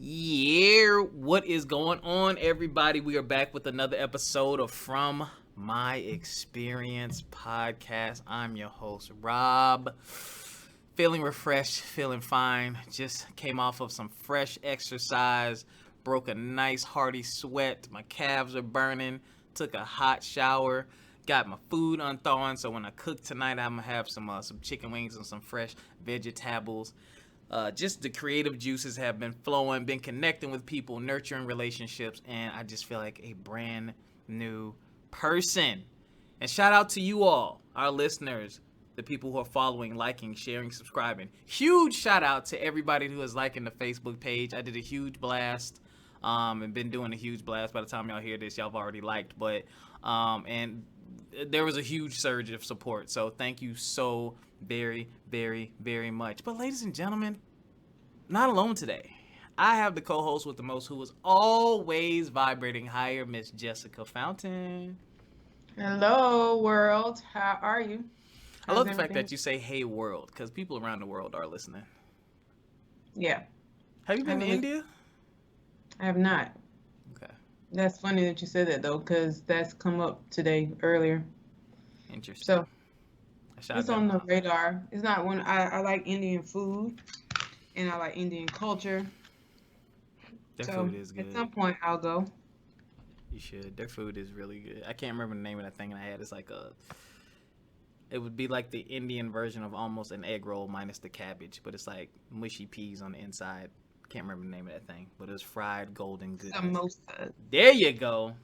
Yeah, what is going on, everybody? We are back with another episode of From My Experience podcast. I'm your host, Rob. Feeling refreshed, feeling fine. Just came off of some fresh exercise, broke a nice hearty sweat. My calves are burning. Took a hot shower. Got my food unthawing, so when I cook tonight, I'm gonna have some chicken wings and some fresh vegetables. Just the creative juices have been flowing, been connecting with people, nurturing relationships, and I just feel like a brand new person. And shout out to you all, our listeners, the people who are following, liking, sharing, subscribing. Huge shout out to everybody who is liking the Facebook page. I did a huge blast, and been doing a huge blast. By the time y'all hear this, y'all have already liked, and there was a huge surge of support. So thank you so very, very, very much. But ladies and gentlemen, not alone today. I have the co-host with the most, who is always vibrating higher, Miss Jessica Fountain. Hello, world. How are you? I How's love the fact everything? that you say "Hey world" because people around the world are listening. Yeah, Have you I been to really, India? I have not. Okay, That's funny that you said that though, because that's come up today earlier. interesting. So I shot it's down. on the radar. It's not one. I like Indian food and I like Indian culture. Their So food is at good. some point I'll go. You should. Their food is really good. I can't remember the name of that thing I had. It's like a. It would be like the Indian version of almost an egg roll minus the cabbage, but it's like mushy peas on the inside. Can't remember the name of that thing, but it was fried golden goodness. Samosa. There you go.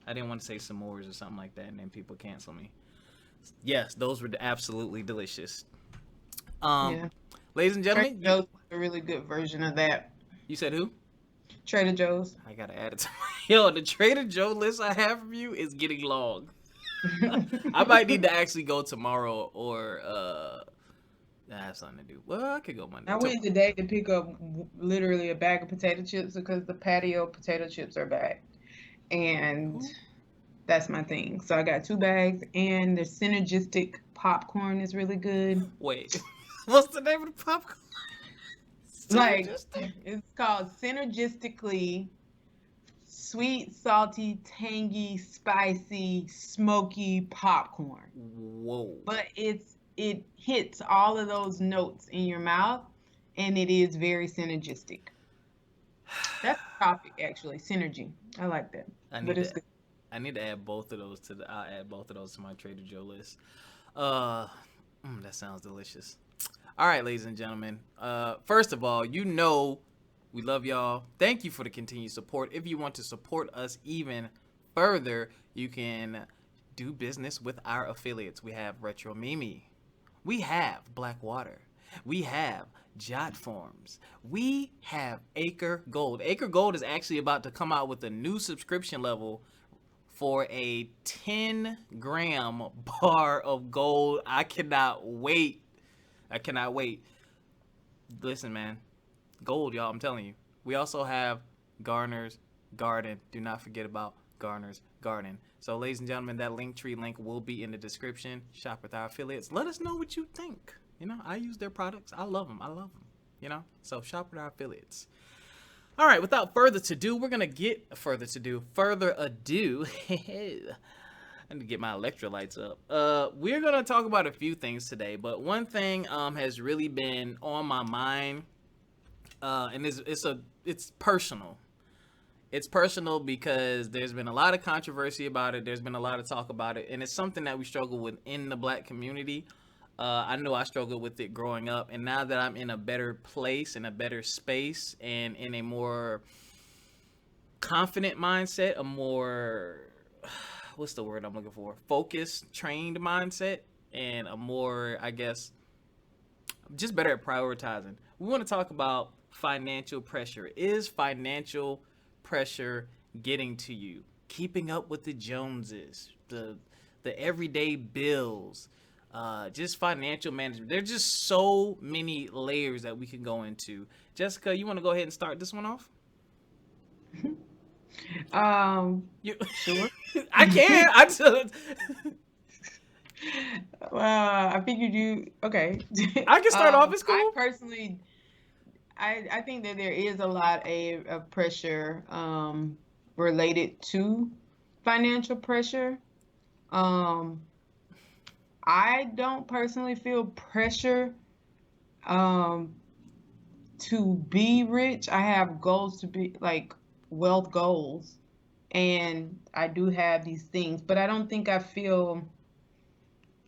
I didn't want to say s'mores or something like that, and then people cancel me. Yes, those were absolutely delicious. Um, Yeah. ladies and Trader gentlemen, Joe's is a really good version of that. you said who? Trader Joe's. I gotta add it to my yo. The Trader Joe list I have for you is getting long. I might need to actually go tomorrow or I have something to do. Well, I could go Monday. I went today to pick up literally a bag of potato chips because the patio potato chips are back. And Who? that's my thing. So I got two bags, and the synergistic popcorn is really good. Wait, what's the name of the popcorn? Like, Synergistic. it's called synergistically sweet, salty, tangy, spicy, smoky popcorn. Whoa. But it hits all of those notes in your mouth, and it is very synergistic. That's the topic, actually, synergy. I like that, I but need it's to good. I need to add both of those to the. I'll add both of those to my Trader Joe list. Uh, that sounds delicious. All right, ladies and gentlemen. First of all, we love y'all. Thank you for the continued support. If you want to support us even further, you can do business with our affiliates. We have Retro Mimi. We have Blackwater. We have Jot Forms. We have Acre Gold. Acre Gold is actually about to come out with a new subscription level for a 10-gram bar of gold. I cannot wait. I cannot wait. Listen, man. Gold, y'all, I'm telling you. We also have Garner's Garden. Do not forget about Garner's Garden. So, ladies and gentlemen, that Linktree link will be in the description. Shop with our affiliates. Let us know what you think. I use their products. I love them. So shop with our affiliates. All right, without further ado, we're going to get further ado. I need to get my electrolytes up. We're going to talk about a few things today, but one thing has really been on my mind, and it's personal. It's personal because there's been a lot of controversy about it. There's been a lot of talk about it, and it's something that we struggle with in the Black community. I know I struggled with it growing up, and now that I'm in a better place, in a better space, and in a more confident mindset, a more, what's the word I'm looking for? Focused, trained mindset, and a more, I guess, just better at prioritizing. We want to talk about financial pressure. Is financial pressure getting to you? Keeping up with the Joneses, the everyday bills, just financial management. There's just so many layers that we can go into. Jessica, you want to go ahead and start this one off? You, Sure. I can't. I just, I figured you. Okay. I can start off. It's I cool. personally, I think that there is a lot of pressure related to financial pressure. Um, I don't personally feel pressure um, to be rich. I have goals to be like wealth goals, and I do have these things, but I don't think I feel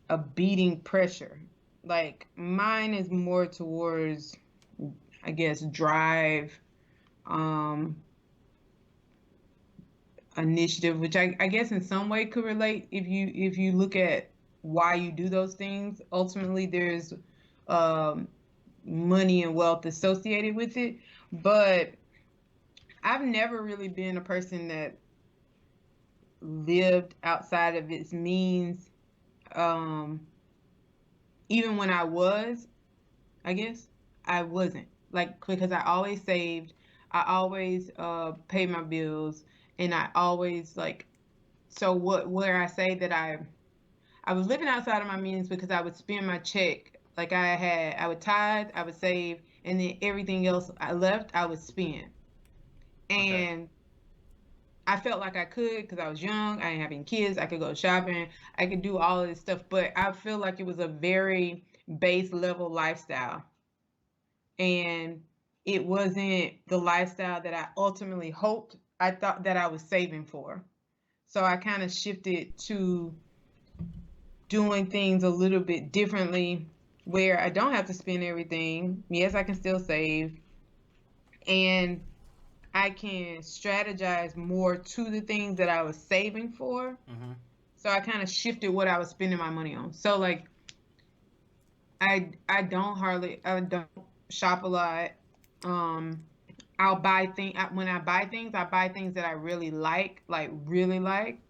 a beating pressure. Like mine is more towards, I guess, drive, um, initiative, which I guess in some way could relate if you look at why you do those things. Ultimately, there's um, money and wealth associated with it, but I've never really been a person that lived outside of its means. Um, Even when I was, I guess I wasn't like because I always saved, I always paid my bills, and I always like so what where I say that I was living outside of my means because I would spend my check like I would tithe, I would save, and then everything else I left I would spend. Okay. And I felt like I could because I was young, I didn't have any kids, I could go shopping, I could do all of this stuff, but I feel like it was a very base level lifestyle. And it wasn't the lifestyle that I ultimately hoped I thought that I was saving for. So I kind of shifted to doing things a little bit differently where I don't have to spend everything. Yes, I can still save, and I can strategize more to the things that I was saving for. Mm-hmm. So I kind of shifted what I was spending my money on. So like I don't shop a lot. Um I'll buy things when I buy things, I buy things that I like really like.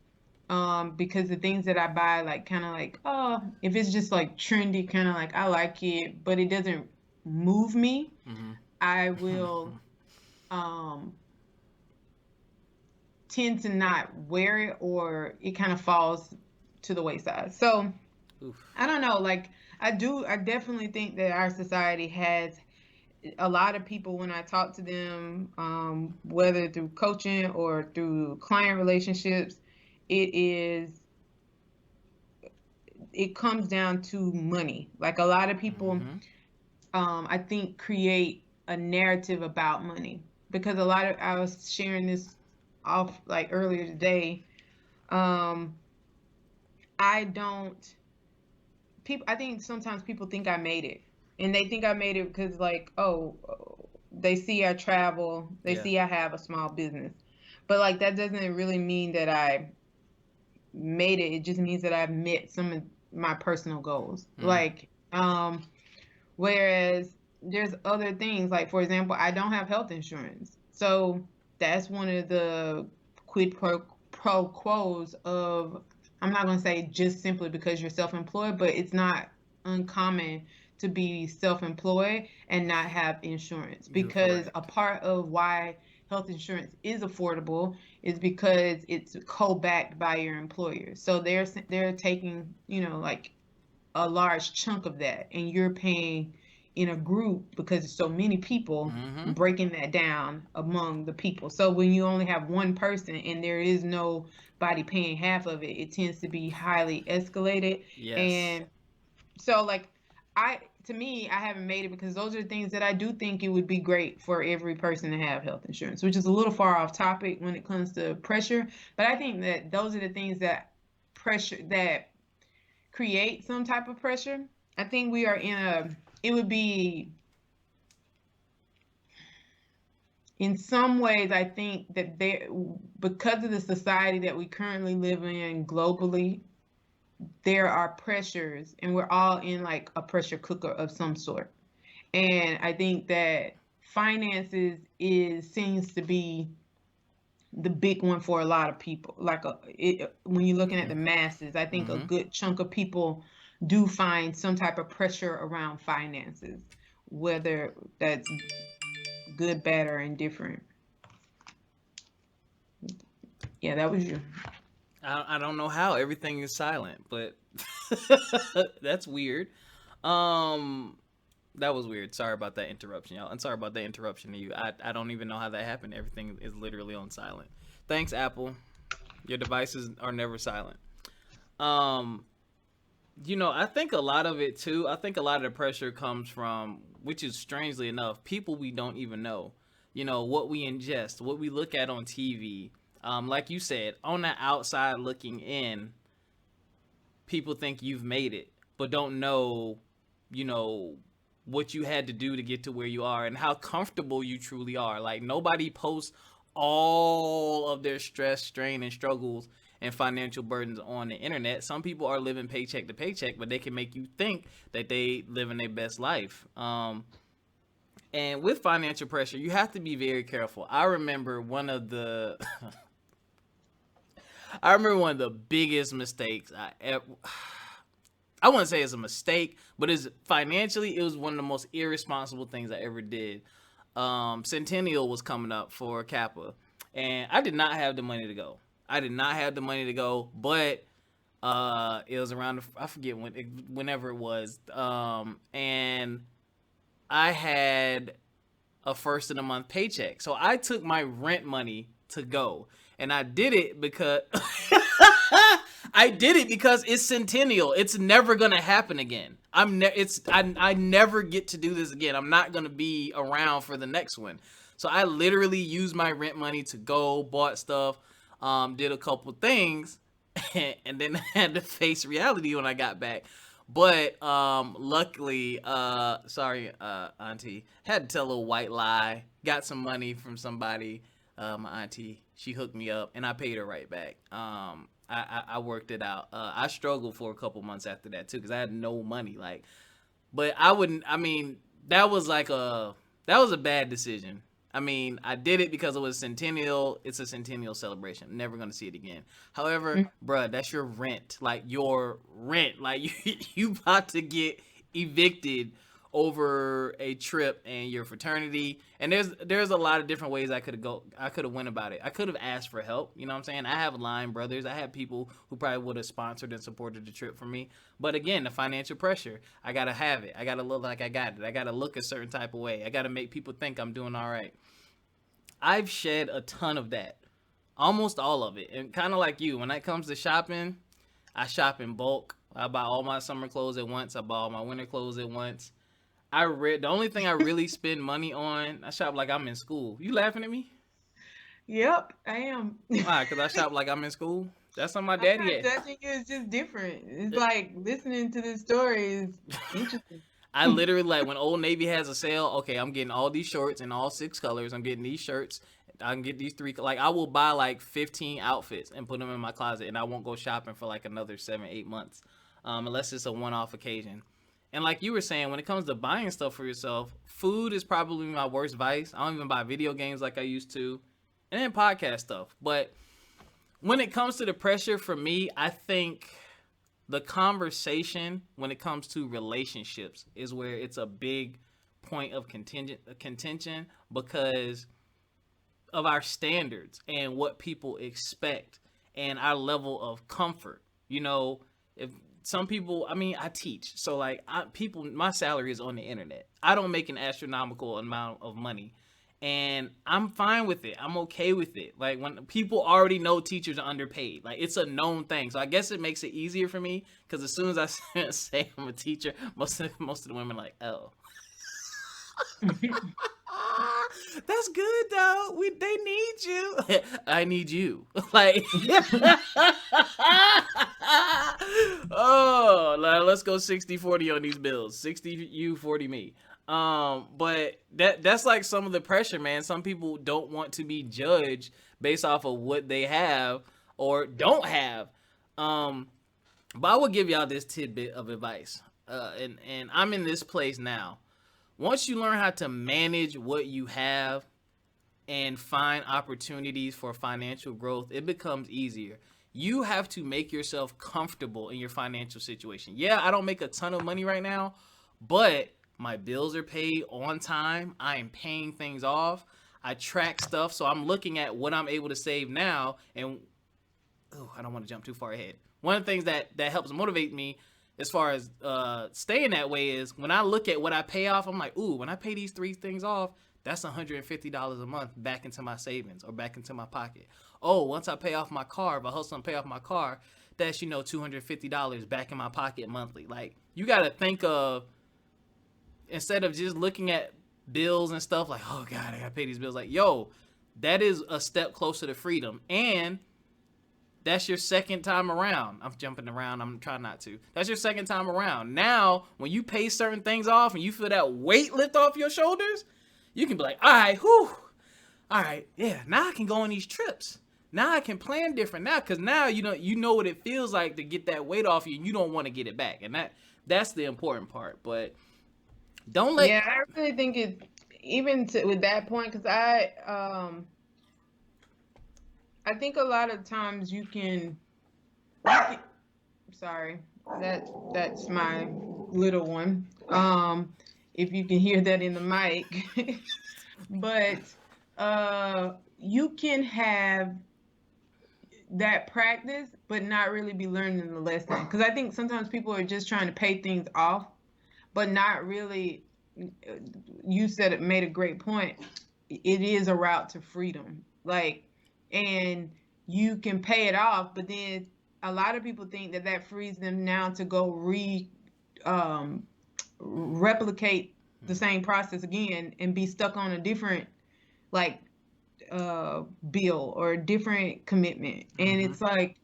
Because the things that I buy, like kind of like, oh, if it's just like trendy, kind of like I like it, but it doesn't move me, I will um tend to not wear it or it kind of falls to the wayside. So Oof. I don't know, like I definitely think that our society has a lot of people when I talk to them, whether through coaching or through client relationships, it is it comes down to money. Like a lot of people, Mm-hmm. I think create a narrative about money because a lot of I was sharing this off like earlier today. Um, I don't people. I think sometimes people think I made it, and they think I made it because like they see I travel, they Yeah. see I have a small business, but like that doesn't really mean that I made it. It just means that I've met some of my personal goals. Mm. Like whereas there's other things, like for example, I don't have health insurance. So that's one of the pro quos of, I'm not going to say just simply because you're self employed, but it's not uncommon to be self employed and not have insurance, You're because a correct. part of why health insurance is affordable is because it's co-backed by your employer. So they're taking, like a large chunk of that, and you're paying in a group because there's so many people, Mm-hmm. breaking that down among the people. So when you only have one person and there is nobody paying half of it, it tends to be highly escalated. Yes. And so like I to me, I haven't made it because those are things that I do think it would be great for every person to have health insurance, which is a little far off topic when it comes to pressure, but I think that those are the things that create some type of pressure. I think we are in a, it would be, in some ways, I think that there, because of the society that we currently live in globally, there are pressures, and we're all in like a pressure cooker of some sort. And I think that finances is seems to be the big one for a lot of people. Like when you're looking at the masses, I think a Mm-hmm. good chunk of people do find some type of pressure around finances, whether that's good, bad, or indifferent. Yeah, that was you. I don't know how everything is silent, but that's weird. Um, That was weird. Sorry about that interruption, y'all. And sorry about that interruption to you. I don't even know how that happened. Everything is literally on silent. Thanks, Apple. Your devices are never silent. Um, I think a lot of it too. I think a lot of the pressure comes from, which is strangely enough, people we don't even know. What we ingest, what we look at on TV. Like you said, on the outside looking in, people think you've made it, but don't know, you know, what you had to do to get to where you are and how comfortable you truly are. Like nobody posts all of their stress, strain, and struggles and financial burdens on the internet. Some people are living paycheck to paycheck, but they can make you think that they living their best life. And with financial pressure, you have to be very careful. I remember one of the biggest mistakes I ever. I wouldn't say it's a mistake, but it's financially, it was one of the most irresponsible things I ever did. Centennial was coming up for Kappa, and I did not have the money to go. I did not have the money to go, but it was around I forget whenever it was, and I had a first of the month paycheck, so I took my rent money to go, and I did it because it's Centennial. It's never gonna happen again. I never get to do this again. I'm not gonna be around for the next one. So I literally used my rent money to go, bought stuff, did a couple things, and then had to face reality when I got back. But luckily, sorry, auntie, had to tell a little white lie. Got some money from somebody. My auntie, she hooked me up, and I paid her right back. I worked it out. I struggled for a couple months after that too, because I had no money. Like, but I wouldn't. I mean, that was a bad decision. I mean, I did it because it was Centennial. It's a Centennial celebration. I'm never gonna see it again. However, bruh, that's your rent. Like your rent. Like you about to get evicted over a trip and your fraternity. And there's a lot of different ways I could have went about it. I could have asked for help. You know what I'm saying? I have line brothers. I have people who probably would have sponsored and supported the trip for me. But again, the financial pressure. I gotta have it. I gotta look like I got it. I gotta look a certain type of way. I gotta make people think I'm doing all right. I've shed a ton of that. Almost all of it. And kind of like you, when it comes to shopping, I shop in bulk. I buy all my summer clothes at once. I buy all my winter clothes at once. The only thing I really spend money on, I shop like I'm in school. You laughing at me? Yep, I am. Why? Because I shop like I'm in school? That's on my I'm daddy not had. judging you. It's just different. It's like listening to this story is interesting. I literally, like, when Old Navy has a sale, okay, I'm getting all these shorts in all 6 colors. I'm getting these shirts. I can get these 3. Like, I will buy like 15 outfits and put them in my closet, and I won't go shopping for like another 7, 8 months, unless it's a one-off occasion. And like you were saying, when it comes to buying stuff for yourself, food is probably my worst vice. I don't even buy video games like I used to, and then podcast stuff. But when it comes to the pressure for me, I think the conversation when it comes to relationships is where it's a big point of contention because of our standards and what people expect and our level of comfort. If some people, I mean, I teach, so like my salary is on the internet. I don't make an astronomical amount of money, and I'm fine with it. I'm okay with it. Like, when people already know teachers are underpaid, like, it's a known thing. So I guess it makes it easier for me because as soon as I say I'm a teacher, most of the women are like, oh. That's good though. They need you. I need you. Like, oh, let's go 60-40 on these bills. 60 you, 40 me. But that's like some of the pressure, man. Some people don't want to be judged based off of what they have or don't have. But I will give y'all this tidbit of advice. And I'm in this place now. Once you learn how to manage what you have and find opportunities for financial growth, it becomes easier. You have to make yourself comfortable in your financial situation. Yeah, I don't make a ton of money right now, but my bills are paid on time. I am paying things off. I track stuff, so I'm looking at what I'm able to save now. And I don't want to jump too far ahead. One of the things that helps motivate me as far as staying that way is when I look at what I pay off, I'm like, ooh, when I pay these three things off, that's $150 a month back into my savings or back into my pocket. Oh, once I pay off my car, if I hustle and pay off my car, that's $250 back in my pocket monthly. Like you got to think of, instead of just looking at bills and stuff like, oh God, I gotta pay these bills. Like, yo, that is a step closer to freedom. And that's your second time around. I'm jumping around. I'm trying not to. That's your second time around. Now, when you pay certain things off and you feel that weight lift off your shoulders, you can be like, all right, whew, all right, yeah, now I can go on these trips. Now I can plan different now, because now you know what it feels like to get that weight off you, and you don't want to get it back, and that's the important part. But don't let. Yeah, I really think it even with that point, because I think a lot of times sorry, that's my little one. If you can hear that in the mic. But you can have that practice but not really be learning the lesson, because I think sometimes people are just trying to pay things off but not really. You said it, made a great point. It is a route to freedom, like, and you can pay it off, but then a lot of people think that that frees them now to go um replicate the same process again and be stuck on a different, like, bill or a different commitment. And Mm-hmm. it's like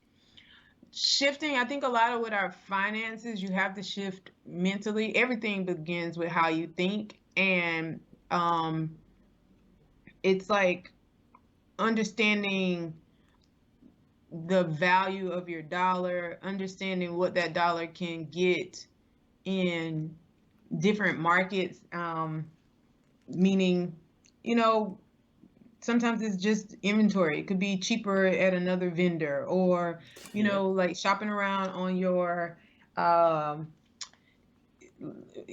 shifting. I think a lot of with our finances, you have to shift mentally. Everything begins with how you think. And it's like understanding the value of your dollar, understanding what that dollar can get in different markets, meaning, you know, sometimes it's just inventory. It could be cheaper at another vendor, or, Yeah. like shopping around on your, um,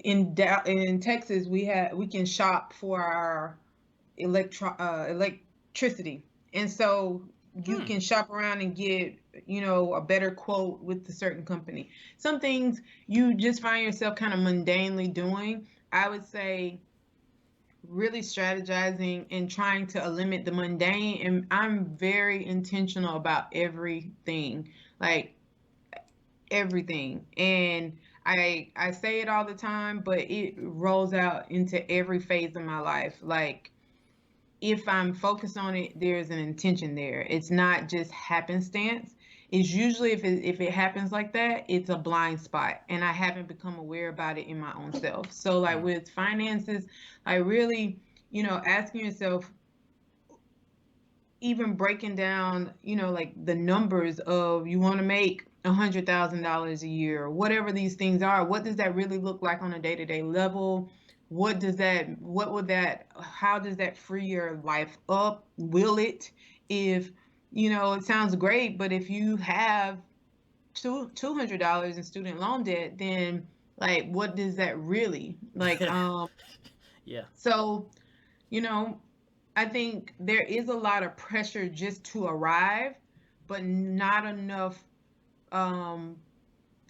in Texas, we can shop for our electricity. And so you Hmm. can shop around and get, a better quote with a certain company. Some things you just find yourself kind of mundanely doing. I would say really strategizing and trying to eliminate the mundane. And I'm very intentional about everything, like everything. And I say it all the time, but it rolls out into every phase of my life. Like, if I'm focused on it, there's an intention there. It's not just happenstance. It's usually, if it happens like that, it's a blind spot, and I haven't become aware about it in my own self. So, like Mm. with finances, I really, asking yourself, even breaking down, like the numbers of, you want to make $100,000 a year, or whatever these things are. What does that really look like on a day-to-day level? How does that free your life up? Will it? If, it sounds great, but if you have $200 in student loan debt, then, like, what does that really like? Yeah. So, you know, I think there is a lot of pressure just to arrive, but not enough um,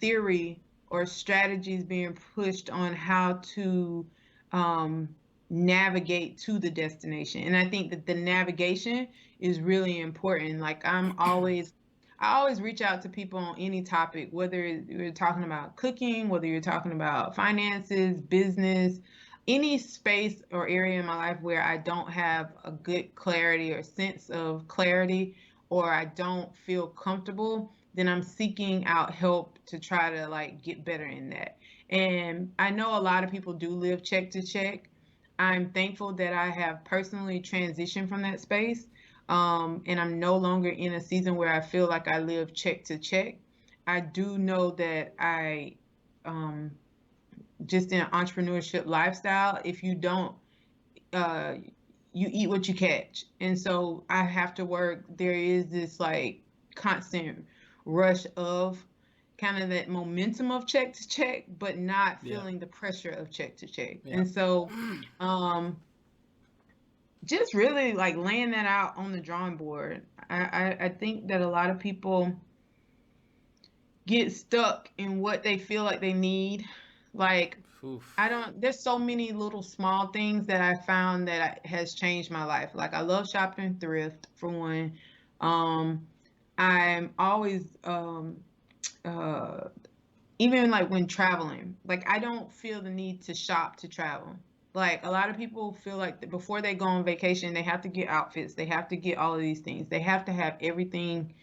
theory or strategies being pushed on how to um, navigate to the destination. And I think that the navigation is really important. Like, I always reach out to people on any topic, whether you're talking about cooking, whether you're talking about finances, business, any space or area in my life where I don't have a good clarity or sense of clarity, or I don't feel comfortable, then I'm seeking out help to try to, like, get better in that. And I know a lot of people do live check to check. I'm thankful that I have personally transitioned from that space. And I'm no longer in a season where I feel like I live check to check. I do know that um, just in an entrepreneurship lifestyle, if you don't, uh, you eat what you catch. And so I have to work. There is this, like, constant rush of kind of that momentum of check to check, but not Yeah. feeling the pressure of check to check. Yeah. And so, um, just really, like, laying that out on the drawing board. I think that a lot of people get stuck in what they feel like they need. Like, Oof. I don't, there's so many little small things that I found that has changed my life. Like, I love shopping thrift for one. Um, I'm always, uh, even like when traveling, like I don't feel the need to shop to travel. Like a lot of people feel like before they go on vacation, they have to get outfits, they have to get all of these things, they have to have everything.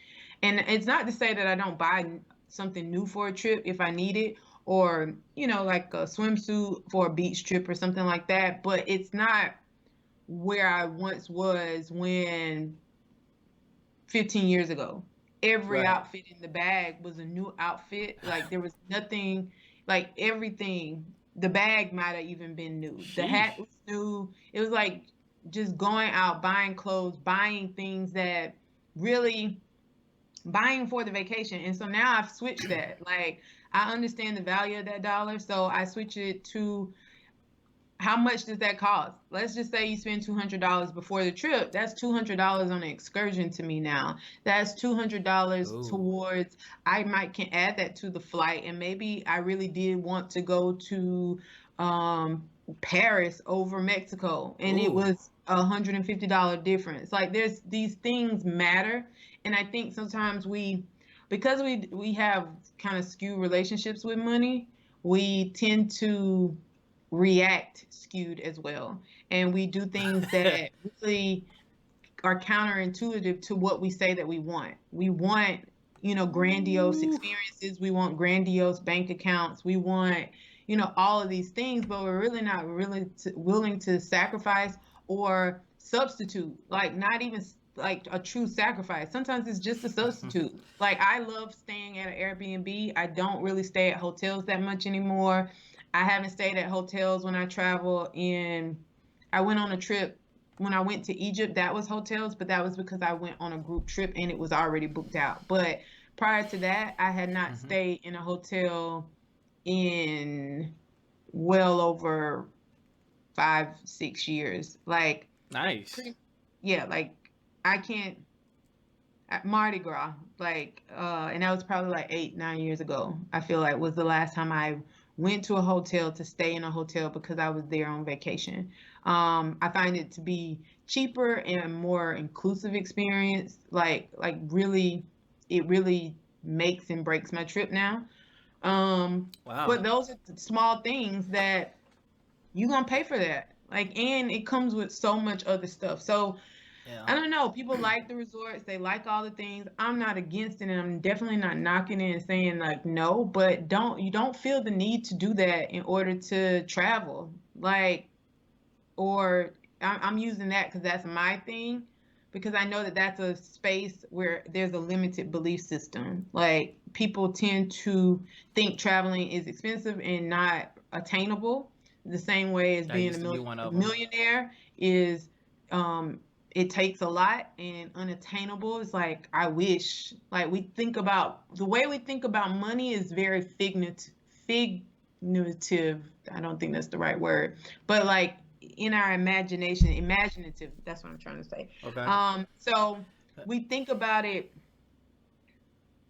And it's not to say that I don't buy something new for a trip if I need it, or like a swimsuit for a beach trip or something like that. But it's not where I once was when 15 years ago. Every Right. outfit in the bag was a new outfit. Like there was nothing, like everything. The bag might have even been new. The hat Sheesh. was new. It was like just going out, buying clothes, buying things that really buying for the vacation. And so now I've switched that. Like I understand the value of that dollar. So I switch it to how much does that cost? Let's just say you spend $200 before the trip. That's $200 on an excursion to me now. That's $200 Ooh. towards, I might can add that to the flight. And maybe I really did want to go to um, Paris over Mexico, and it Ooh. was $150 difference. Like there's these things matter. And I think sometimes because we have kind of skewed relationships with money, we tend to react skewed as well. And we do things that really are counterintuitive to what we say that we want. We want, grandiose Ooh. experiences. We want grandiose bank accounts. We want, all of these things, but we're really not really willing to sacrifice or substitute. Like not even like a true sacrifice. Sometimes it's just a substitute. Like I love staying at an Airbnb. I don't really stay at hotels that much anymore. I haven't stayed at hotels when I travel in. I went on a trip when I went to Egypt, that was hotels, but that was because I went on a group trip and it was already booked out. But prior to that, I had not Hmm. stayed in a hotel in well over 5, 6 years. Like, Nice. pretty, yeah, like I can't, Mardi Gras, like, and that was probably like 8, 9 years ago. I feel like was the last time I went to a hotel to stay in a hotel because I was there on vacation. I find it to be cheaper and more inclusive experience. Like really, it really makes and breaks my trip now. Um, Wow. but those are the small things that you gonna pay for that. Like, and it comes with so much other stuff. So Yeah. I don't know. People like the resorts. They like all the things. I'm not against it, and I'm definitely not knocking it and saying like no. But you don't feel the need to do that in order to travel. Like, or I'm using that because that's my thing. Because I know that that's a space where there's a limited belief system. Like people tend to think traveling is expensive and not attainable. The same way as I being used to be one a of them. millionaire is um it takes a lot and unattainable. It's like I wish. Like we think about the way we think about money is very figurative. I don't think that's the right word. But like in our imagination, imaginative, that's what I'm trying to say. Okay. So we think about it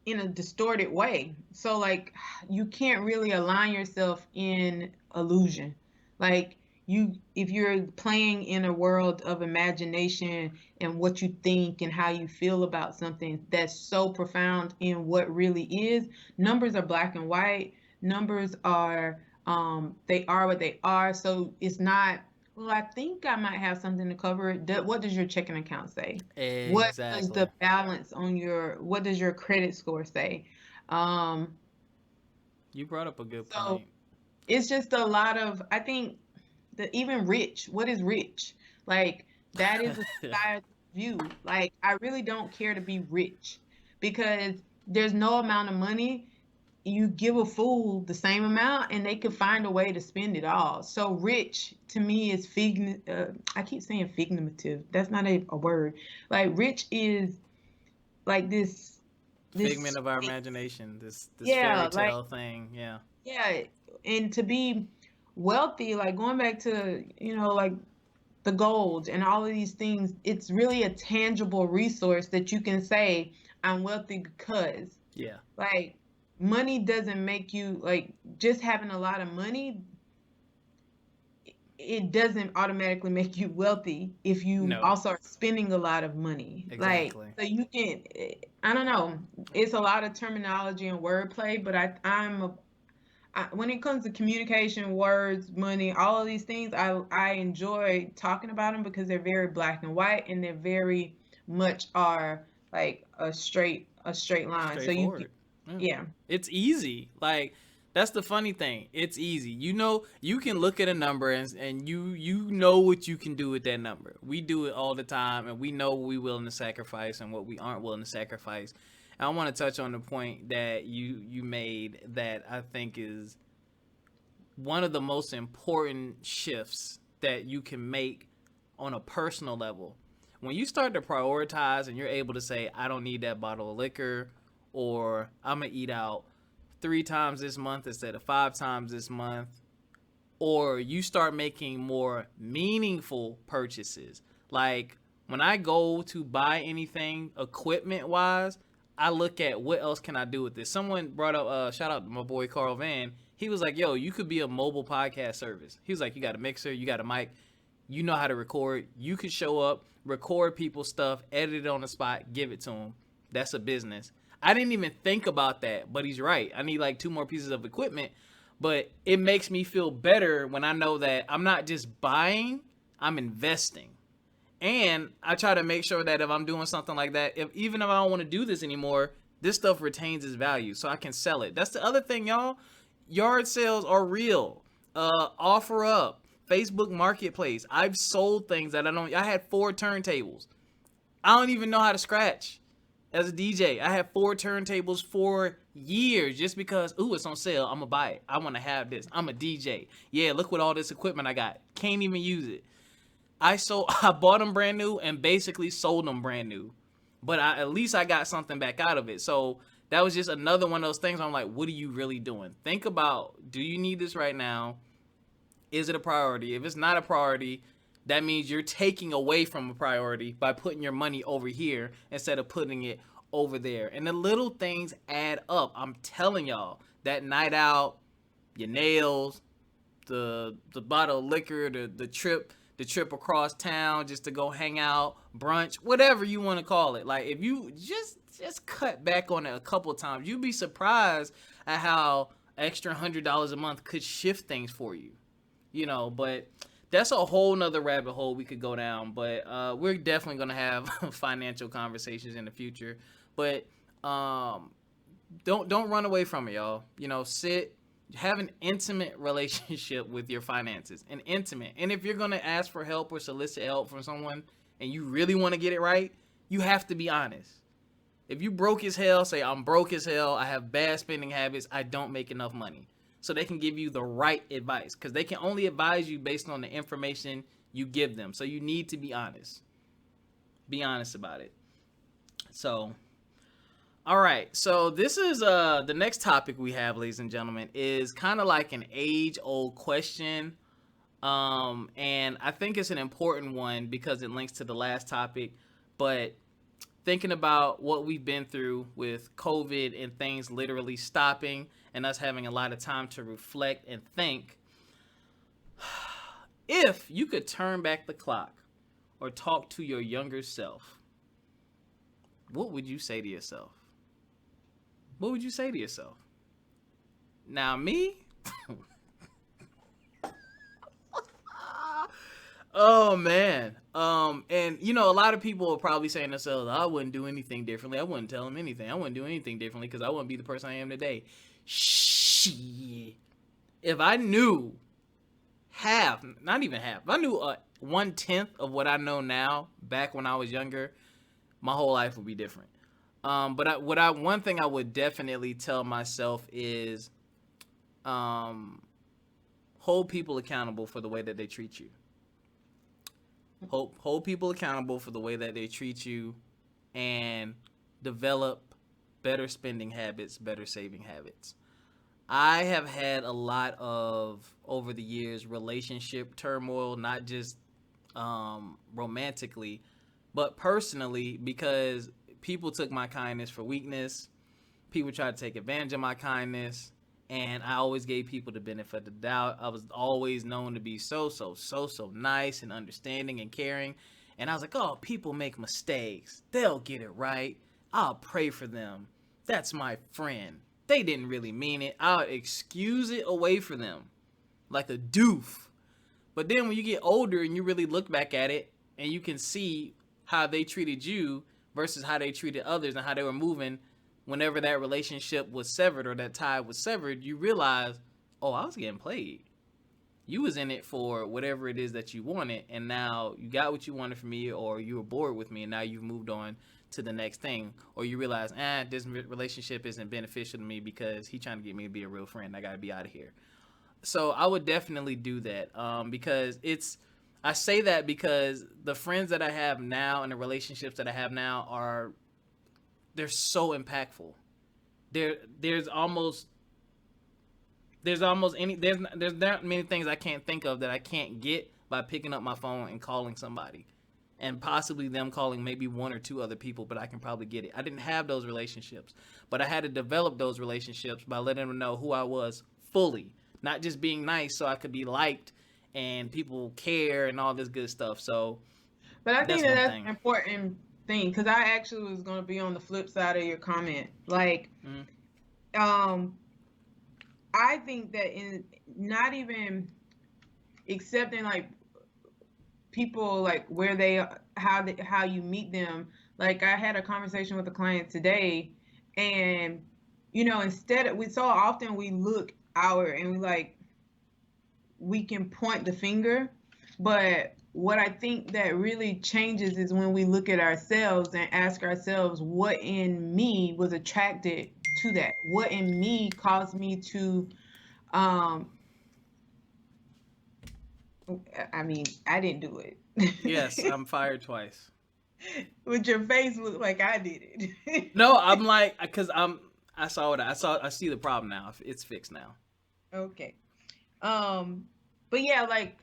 in a distorted way. So like you can't really align yourself in illusion. Like if you're playing in a world of imagination and what you think and how you feel about something that's so profound in what really is, numbers are black and white. Numbers are they are what they are. So it's not, well, I think I might have something to cover it. What does your checking account say? What does Exactly. the balance on what does your credit score say? Um, You brought up a good so point. it's just a lot of, I think that even rich, what is rich? Like that is a societal view. Like I really don't care to be rich because there's no amount of money you give a fool the same amount and they could find a way to spend it all. So rich to me is I keep saying figurative. That's not a word. Like rich is like this Figment of our space. imagination. This fairy Yeah, like tale thing. Yeah. yeah, and to be wealthy, like going back to, like the gold and all of these things, it's really a tangible resource that you can say I'm wealthy because Yeah. like money doesn't make you like just having a lot of money. It doesn't automatically make you wealthy if you No, also are spending a lot of money. Like, exactly. so you can, I don't know. It's a lot of terminology and wordplay, but when it comes to communication, words, money, all of these things, I enjoy talking about them because they're very black and white, and they're very much are like a straight line. So you can, Straightforward. Yeah. yeah. It's easy. Like that's the funny thing. It's easy. You know, you can look at a number and you know what you can do with that number. We do it all the time, and we know what we're willing to sacrifice and what we aren't willing to sacrifice. And I want to touch on the point that you made that I think is one of the most important shifts that you can make on a personal level. When you start to prioritize and you're able to say, I don't need that bottle of liquor, or I'm going to eat out 3 times this month instead of 5 times this month, or you start making more meaningful purchases. Like when I go to buy anything equipment wise, I look at what else can I do with this. Someone brought up shout out to my boy Carl Van. He was like, "Yo, you could be a mobile podcast service." He was like, "You got a mixer, you got a mic, you know how to record. You could show up, record people's stuff, edit it on the spot, give it to them. That's a business." I didn't even think about that, but he's right. I need like 2 more pieces of equipment, but it makes me feel better when I know that I'm not just buying, I'm investing. And I try to make sure that if I'm doing something like that, even if I don't want to do this anymore, this stuff retains its value so I can sell it. That's the other thing, y'all. Yard sales are real. Offer up. Facebook Marketplace. I've sold things that I had 4 turntables. I don't even know how to scratch as a DJ. I had 4 turntables for years just because, ooh, it's on sale. I'm going to buy it. I want to have this. I'm a DJ. Yeah, look what all this equipment I got. Can't even use it. I bought them brand new and basically sold them brand new. But at least I got something back out of it. So that was just another one of those things where I'm like, what are you really doing? Think about, do you need this right now? Is it a priority? If it's not a priority, that means you're taking away from a priority by putting your money over here instead of putting it over there. And the little things add up. I'm telling y'all, that night out, your nails, the bottle of liquor, the trip across town just to go hang out, brunch, whatever you want to call it. Like if you just cut back on it a couple of times, you'd be surprised at how extra $100 a month could shift things for you. But that's a whole nother rabbit hole we could go down. But we're definitely gonna have financial conversations in the future. But don't run away from it, y'all. Sit, have an intimate relationship with your finances, and if you're going to ask for help or solicit help from someone and you really want to get it right, you have to be honest. If you broke as hell, say I'm broke as hell, I have bad spending habits, I don't make enough money, so they can give you the right advice, because they can only advise you based on the information you give them. So you need to be honest about it. So all right, so this is the next topic we have, ladies and gentlemen, is kind of like an age-old question, and I think it's an important one because it links to the last topic. But thinking about what we've been through with COVID and things literally stopping and us having a lot of time to reflect and think, if you could turn back the clock or talk to your younger self, what would you say to yourself? What would you say to yourself? Now, me? Oh, man. And, a lot of people are probably saying to themselves, I wouldn't do anything differently. I wouldn't tell them anything. I wouldn't do anything differently because I wouldn't be the person I am today. Shit. If I knew half, not even half, if I knew 1/10 of what I know now back when I was younger, my whole life would be different. But one thing I would definitely tell myself is, hold people accountable for the way that they treat you. Hold people accountable for the way that they treat you, and develop better spending habits, better saving habits. I have had a lot of, over the years, relationship turmoil, not just romantically, but personally, because people took my kindness for weakness. People tried to take advantage of my kindness, and I always gave people the benefit of the doubt. I was always known to be so nice and understanding and caring. And I was like, oh, people make mistakes. They'll get it right. I'll pray for them. That's my friend. They didn't really mean it. I'll excuse it away for them like a doof. But then when you get older and you really look back at it and you can see how they treated you versus how they treated others and how they were moving whenever that relationship was severed or that tie was severed, you realize, oh, I was getting played. You was in it for whatever it is that you wanted, and now you got what you wanted from me, or you were bored with me, and now you've moved on to the next thing, or you realize, this relationship isn't beneficial to me because he's trying to get me to be a real friend. I got to be out of here. So I would definitely do that, because I say that because the friends that I have now and the relationships that I have now they're so impactful. There, there's almost there's not many things I can't think of that I can't get by picking up my phone and calling somebody, and possibly them calling maybe one or two other people, but I can probably get it. I didn't have those relationships, but I had to develop those relationships by letting them know who I was fully, not just being nice so I could be liked and people care and all this good stuff. So But I think that's that one that's thing. an important thing because I actually was going to be on the flip side of your comment. Like, Mm, um, I think that in not even accepting like people like where they how you meet them. Like I had a conversation with a client today, and instead we so often we look outward and we can point the finger, but what I think that really changes is when we look at ourselves and ask ourselves what in me was attracted to that, what in me caused me to um I mean, I didn't do yes, it. I'm fired twice. With your face look like I did it. No, I'm like, because I saw it. I see the problem now. It's fixed now. Okay. Um, but yeah, like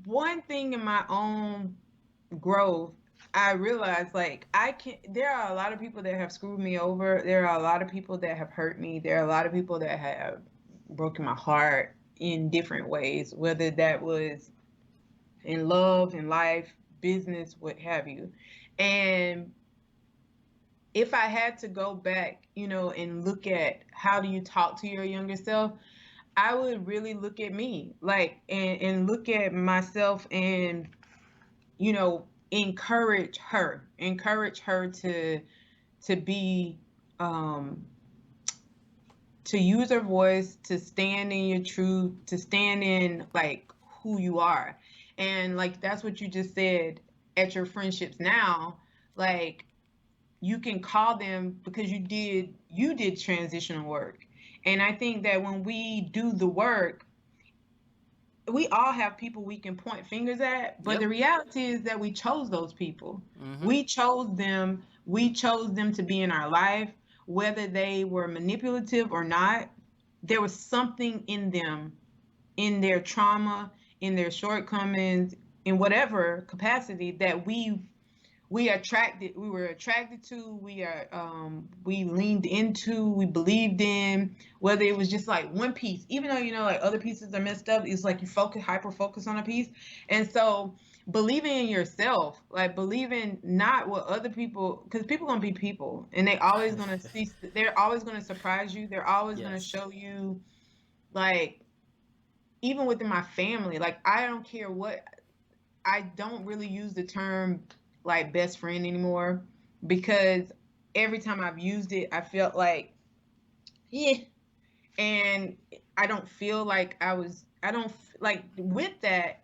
one thing in my own growth, I realized like there are a lot of people that have screwed me over. There are a lot of people that have hurt me. There are a lot of people that have broken my heart in different ways, whether that was in love, in life, business, what have you. And if I had to go back, and look at how do you talk to your younger self, I would really look at me, like, and look at myself and, encourage her to be, um, to use her voice, to stand in your truth, to stand in like who you are. And like that's what you just said at your friendships now, like you can call them because you did transitional work. And I think that when we do the work, we all have people we can point fingers at, but the Yep. reality is that we chose those people. Mm-hmm. We chose them to be in our life, whether they were manipulative or not. There was something in them, in their trauma, in their shortcomings, in whatever capacity that we were attracted to, we leaned into, we believed in, whether it was just like one piece, even though like other pieces are messed up, it's like you hyper focus on a piece. And so believing in yourself, like believing not what other people, because people gonna be people and they're always gonna surprise you, they're always gonna Yes. show you, like, even within my family, like I don't care what, I don't really use the term like best friend anymore because every time I've used it, I felt like, yeah, and I don't feel like I don't like with that,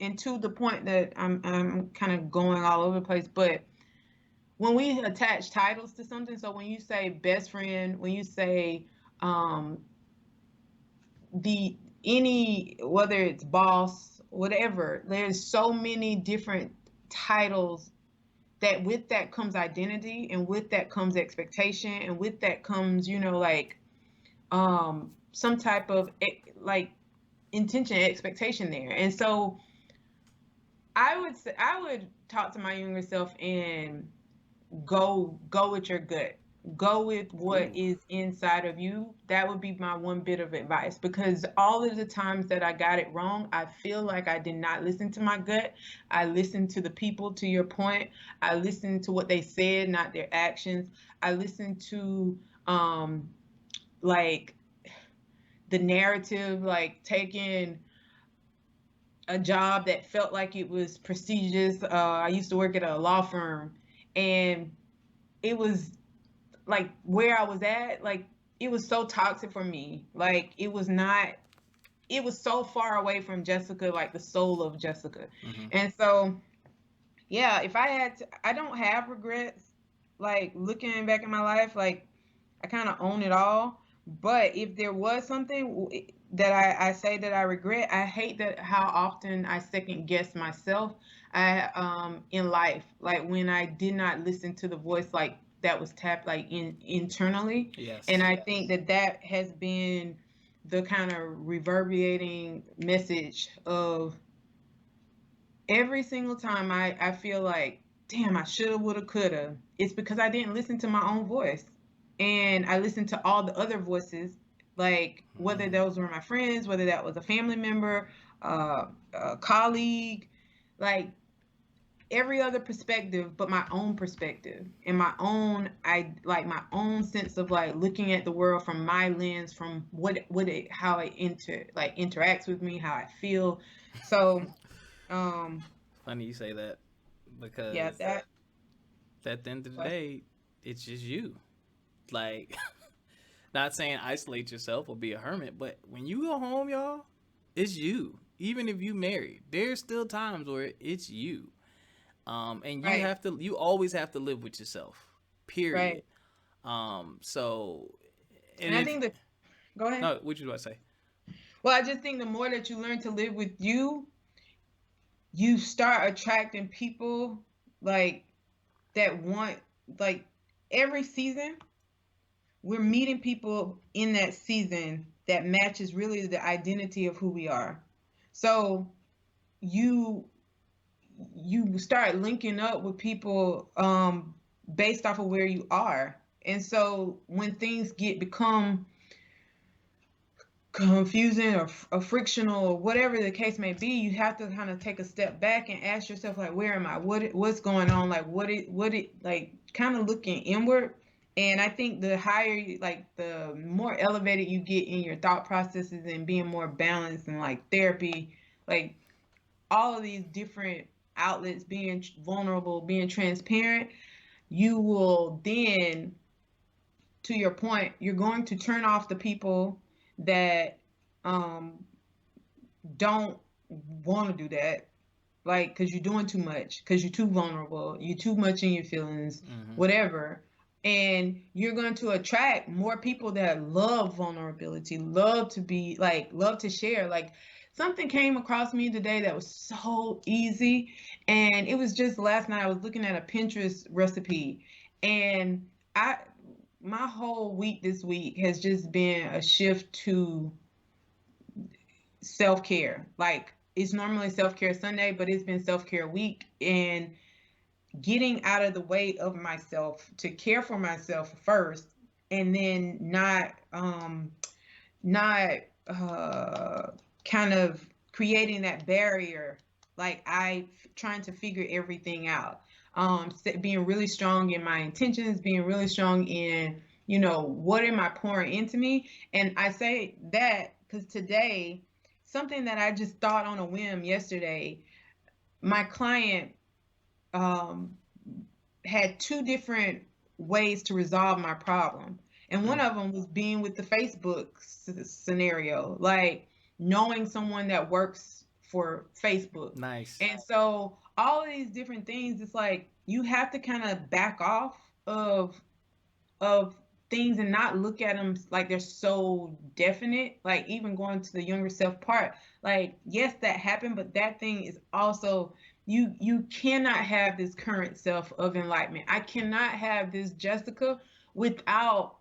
and to the point that I'm kind of going all over the place, but when we attach titles to something, so when you say best friend, when you say um the any whether it's boss, whatever, there's so many different titles that with that comes identity, and with that comes expectation, and with that comes like some type of like intention, expectation there. And so I would talk to my younger self and go with your gut, go with what Ooh. is inside of you. That would be my one bit of advice, because all of the times that I got it wrong, I feel like I did not listen to my gut. I listened to the people, to your point. I listened to what they said, not their actions. I listened to um like the narrative, like taking a job that felt like it was prestigious. I used to work at a law firm, and it was like where I was at, like it was so toxic for me. Like it was not, it was so far away from Jessica, like the soul of Jessica. Mm-hmm. And so, yeah, if I had to, I don't have regrets. Like looking back in my life, like I kind of own it all. But if there was something that I say that I regret, I hate that how often I second guess myself. In life, like when I did not listen to the voice like that was tapped like in internally, and Yes. I think that that has been the kind of reverberating message of every single time I feel like, damn, I shoulda, woulda, coulda. It's because I didn't listen to my own voice. And I listened to all the other voices, like whether Mm. those were my friends, whether that was a family member, a colleague, like every other perspective but my own perspective and my own, I like my own sense of like looking at the world from my lens, from what it, how it interacts with me, how I feel. So um Funny you say that yeah, because that at the end of the was day, it's just you. Like, not saying isolate yourself or be a hermit, but when you go home, y'all, it's you. Even if you married, there's still times where it's you. And you right, have to, you always have to live with yourself. Period. right. So, and And I if think that, go ahead. no, what you about to say? Well, I just think the more that you learn to live with you, you start attracting people like that want, like every season we're meeting people in that season that matches really the identity of who we are. So you you start linking up with people based off of where you are. And so when things get become confusing or frictional or whatever the case may be, you have to kind of take a step back and ask yourself like, where am I, what's going on, like what it like, kind of looking inward. And I think the higher like the more elevated you get in your thought processes and being more balanced, and like therapy, like all of these different outlets, being vulnerable, being transparent, you will then, to your point, you're going to turn off the people that um don't want to do that, like because you're doing too much, because you're too vulnerable, you're too much in your feelings, Mm-hmm. whatever. And you're going to attract more people that love vulnerability, love to be like, love to share. Like something came across me today that was so easy, and it was just last night I was looking at a Pinterest recipe, and I my whole week this week has just been a shift to self care. Like it's normally self care Sunday, but it's been self care week, and getting out of the way of myself to care for myself first, and then not kind of creating that barrier. Like I trying to figure everything out. Being really strong in my intentions, being really strong in, what am I pouring into me. And I say that because today, something that I just thought on a whim yesterday, my client um, had two different ways to resolve my problem. And one Mm. of them was being with the Facebook scenario, like knowing someone that works for Facebook. Nice. And so all of these different things, it's like you have to kind of back off of of things and not look at them like they're so definite. Like even going to the younger self part, like yes, that happened, but that thing is also, you cannot have this current self of enlightenment. I cannot have this Jessica without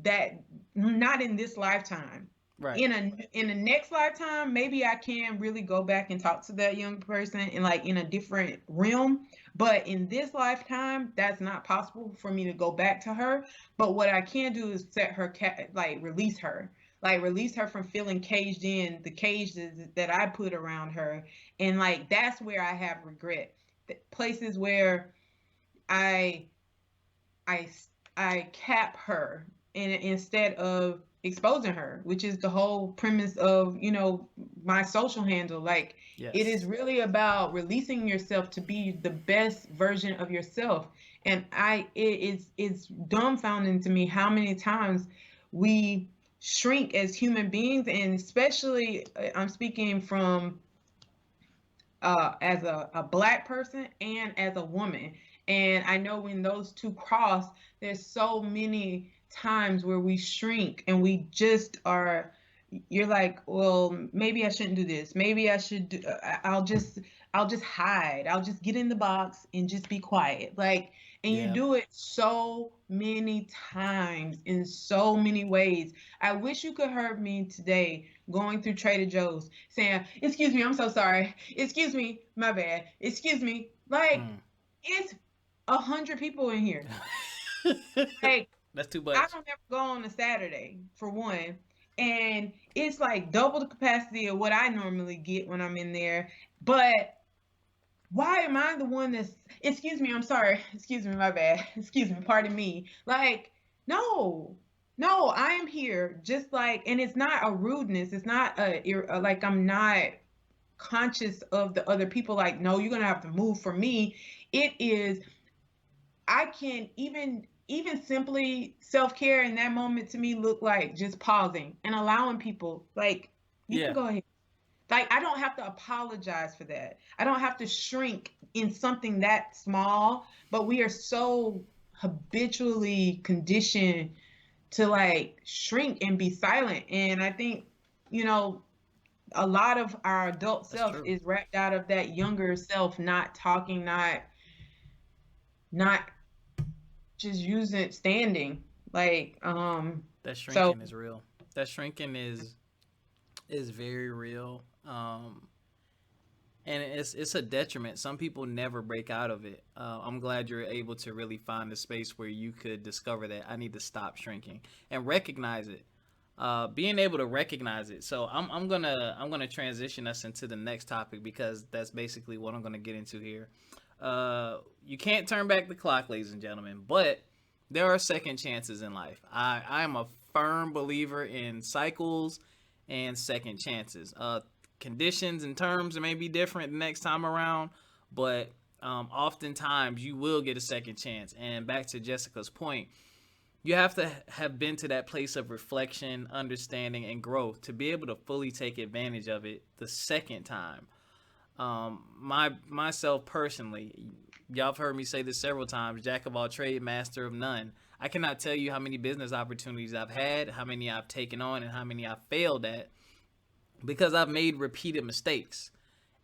that, not in this lifetime. Right. In the next lifetime, maybe I can really go back and talk to that young person in like in a different realm. But in this lifetime, that's not possible for me to go back to her. But what I can do is set her like release her from feeling caged in the cages that I put around her, and like that's where I have regret. Places where I I I cap her and instead of exposing her, which is the whole premise of, my social handle. Like it is Yes. really about releasing yourself to be the best version of yourself. And it's dumbfounding to me how many times we shrink as human beings, and especially I'm speaking from as a black person and as a woman. And I know when those two cross, there's so many times where we shrink and we just are. You're like, well, maybe I shouldn't do this. Maybe I should. I'll just hide. I'll just get in the box and just be quiet. Like, and you Yeah. do it so many times in so many ways. I wish you could heard me today going through Trader Joe's saying, "Excuse me, I'm so sorry. Excuse me, my bad. Excuse me." Like Mm. it's 100 people in here. Like That's too I much. don't ever go on a Saturday for one, and it's like double the capacity of what I normally get when I'm in there. But why am I the one that's, excuse me, I'm sorry, excuse me, my bad, excuse me, pardon me. Like, no, no, I am here just like, and it's not a rudeness. It's not like I'm not conscious of the other people. Like, no, you're gonna have to move for me. It is, I can even simply self-care in that moment to me look like just pausing and allowing people like you can Yeah. go ahead. Like I don't have to apologize for that. I don't have to shrink in something that small, but we are so habitually conditioned to like shrink and be silent. And I think, you know, a lot of our adult That's self true. is wrapped out of that younger self not talking, not just using standing. Like That so shrinking is real. That shrinking is very real. And it's a detriment. Some people never break out of it. I'm glad you're able to really find a space where you could discover that I need to stop shrinking and recognize it. Being able to recognize it. So I'm gonna transition us into the next topic because that's basically what I'm gonna get into here. You can't turn back the clock, ladies and gentlemen, but there are second chances in life. I am a firm believer in cycles and second chances. Conditions and terms may be different the next time around, but oftentimes you will get a second chance. And back to Jessica's point, you have to have been to that place of reflection, understanding, and growth to be able to fully take advantage of it the second time. Myself personally, y'all have heard me say this several times: jack of all trade, master of none. I cannot tell you how many business opportunities I've had, how many I've taken on, and how many I've failed at because I've made repeated mistakes.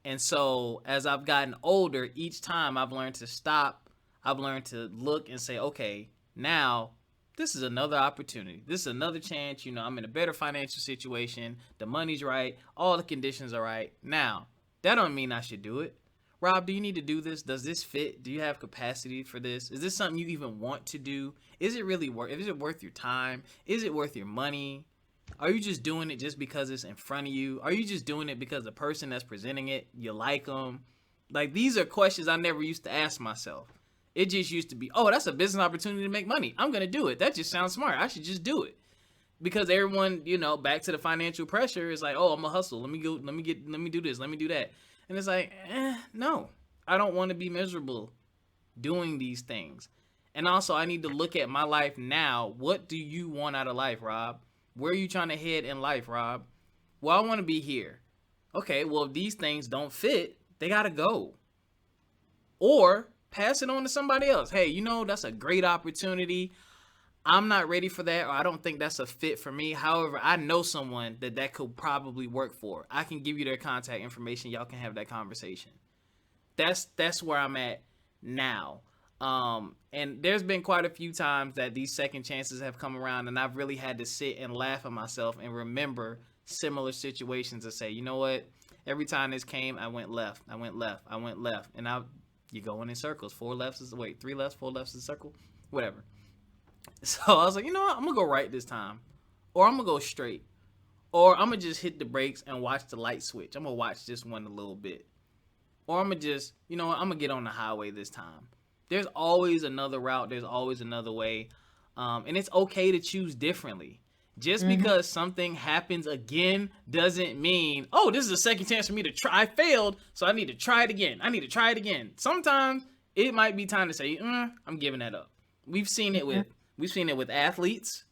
And so as I've gotten older, each time I've learned to stop. I've learned to look and say, okay, now this is another opportunity. This is another chance. I'm in a better financial situation. The money's right. All the conditions are right. Now, that don't mean I should do it. Rob, do you need to do this? Does this fit? Do you have capacity for this? Is this something you even want to do? Is it really worth? Is it worth your time? Is it worth your money? Are you just doing it just because it's in front of you? Are you just doing it because the person that's presenting it, you like them? Like, these are questions I never used to ask myself. It just used to be, oh, that's a business opportunity to make money. I'm going to do it. That just sounds smart. I should just do it. Because everyone, back to the financial pressure is like, oh, I'm a hustle. Let me go, let me do this, let me do that. And it's like, no, I don't want to be miserable doing these things. And also, I need to look at my life now. What do you want out of life, Rob? Where are you trying to head in life, Rob? Well, I want to be here. Okay, well, if these things don't fit, they got to go. Or pass it on to somebody else. Hey, that's a great opportunity. I'm not ready for that, or I don't think that's a fit for me. However, I know someone that could probably work for. I can give you their contact information. Y'all can have that conversation. That's where I'm at now. And there's been quite a few times that these second chances have come around, and I've really had to sit and laugh at myself and remember similar situations and say, you know what? Every time this came, I went left, I went left, I went left, and now you're going in circles. Four lefts is wait, three lefts, four lefts is a circle, whatever. So I was like, you know what? I'm gonna go right this time, or I'm gonna go straight, or I'm gonna just hit the brakes and watch the light switch. I'm gonna watch this one a little bit, or I'm gonna just, you know what? I'm gonna get on the highway this time. There's always another route. There's always another way, and it's okay to choose differently. Just Mm-hmm. because something happens again doesn't mean, oh, this is a second chance for me to try. I failed, so I need to try it again. I need to try it again. Sometimes it might be time to say, I'm giving that up. We've seen it Mm-hmm. with we've seen it with athletes.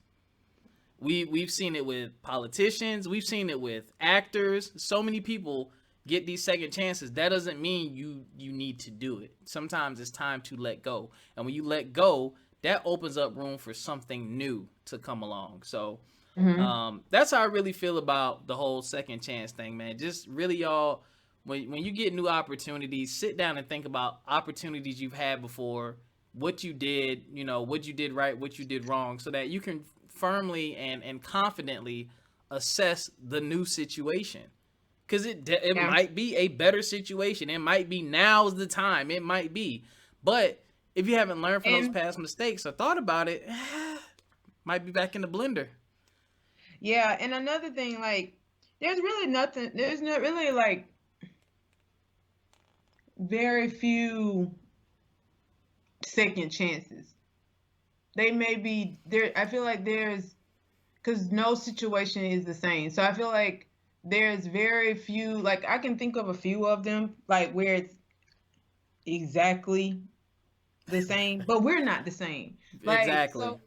We've seen it with politicians. We've seen it with actors. So many people get these second chances. That doesn't mean you need to do it. Sometimes it's time to let go. And when you let go, that opens up room for something new to come along. So Mm-hmm. that's how I really feel about the whole second chance thing, man. Just really, y'all, when you get new opportunities, sit down and think about opportunities you've had before, what you did, what you did right, what you did wrong, so that you can firmly and confidently assess the new situation. Because it Yeah. might be a better situation. It might be now's the time. It might be. But if you haven't learned from those And past mistakes or thought about it, might be back in the blender. yeah, and another thing, like, there's really nothing. There's not really like very few second chances. They may be there. I feel like there's because no situation is the same. So I feel like there's very few. Like I can think of a few of them, like where it's exactly the same, but we're not the same. Like Exactly. so,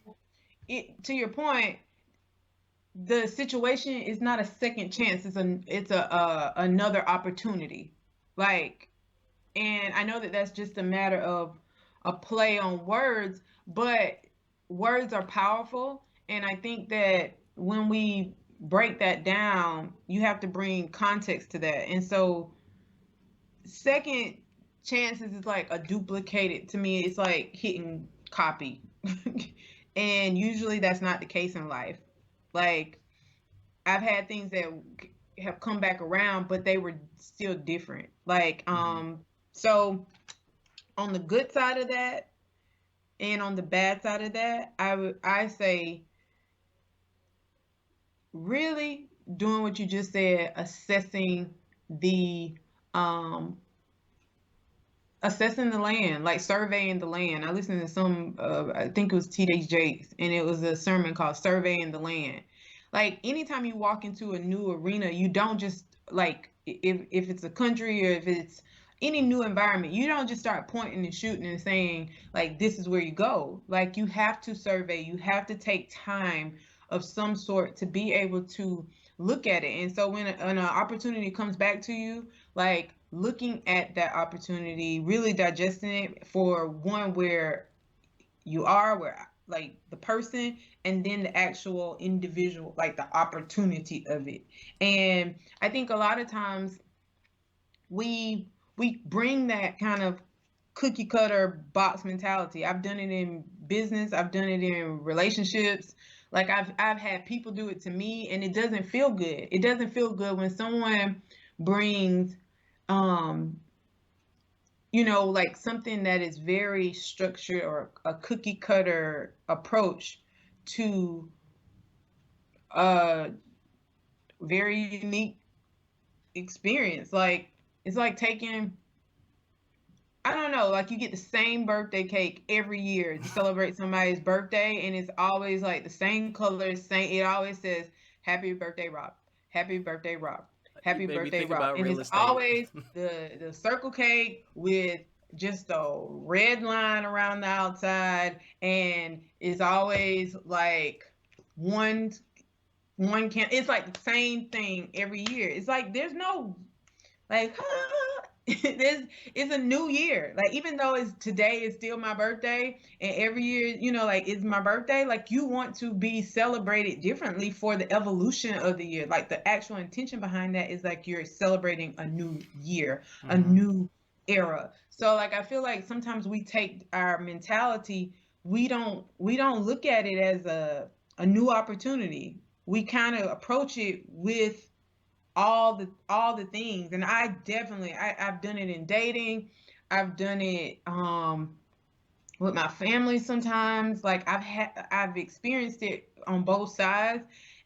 it to your point, the situation is not a second chance. It's a another opportunity. Like, and I know that that's just a matter of a play on words, but words are powerful, and I think that when we break that down, you have to bring context to that. And so, second chances is like a duplicated to me. It's like hitting copy, and usually that's not the case in life. Like I've had things that have come back around, but they were still different. Like, Mm-hmm. so on the good side of that and on the bad side of that, I say really doing what you just said, the um assessing the land, like surveying the land. I listened to some, I think it was T.D. Jakes, and it was a sermon called "Surveying the Land." Like anytime you walk into a new arena, you don't just like if it's a country or if it's any new environment, you don't just start pointing and shooting and saying like this is where you go. Like you have to survey, you have to take time of some sort to be able to look at it. And so when an opportunity comes back to you, like looking at that opportunity, really digesting it for one where you are, where like the person, and then the actual individual, like the opportunity of it. And I think a lot of times we bring that kind of cookie cutter box mentality. I've done it in business, I've done it in relationships. Like I've had people do it to me and it doesn't feel good. It doesn't feel good when someone brings um like something that is very structured or a cookie cutter approach to a very unique experience. Like it's like taking, I don't know, like you get the same birthday cake every year to celebrate somebody's birthday, and it's always like the same colors, same. It always says "Happy Birthday, Rob." Happy birthday, Rob. You Happy made me birthday, think Rob. about And real it's estate. always the circle cake with just a red line around the outside, and it's always like one can. It's like the same thing every year. It's like there's no like, this it's a new year. Like, even though it's today is still my birthday, and every year, like it's my birthday, like you want to be celebrated differently for the evolution of the year. Like the actual intention behind that is like you're celebrating a new year, a Mm-hmm. new era. So like I feel like sometimes we take our mentality, we don't look at it as a new opportunity. We kind of approach it with all the things. And I definitely I've done it in dating. I've done it with my family sometimes. Like I've experienced it on both sides.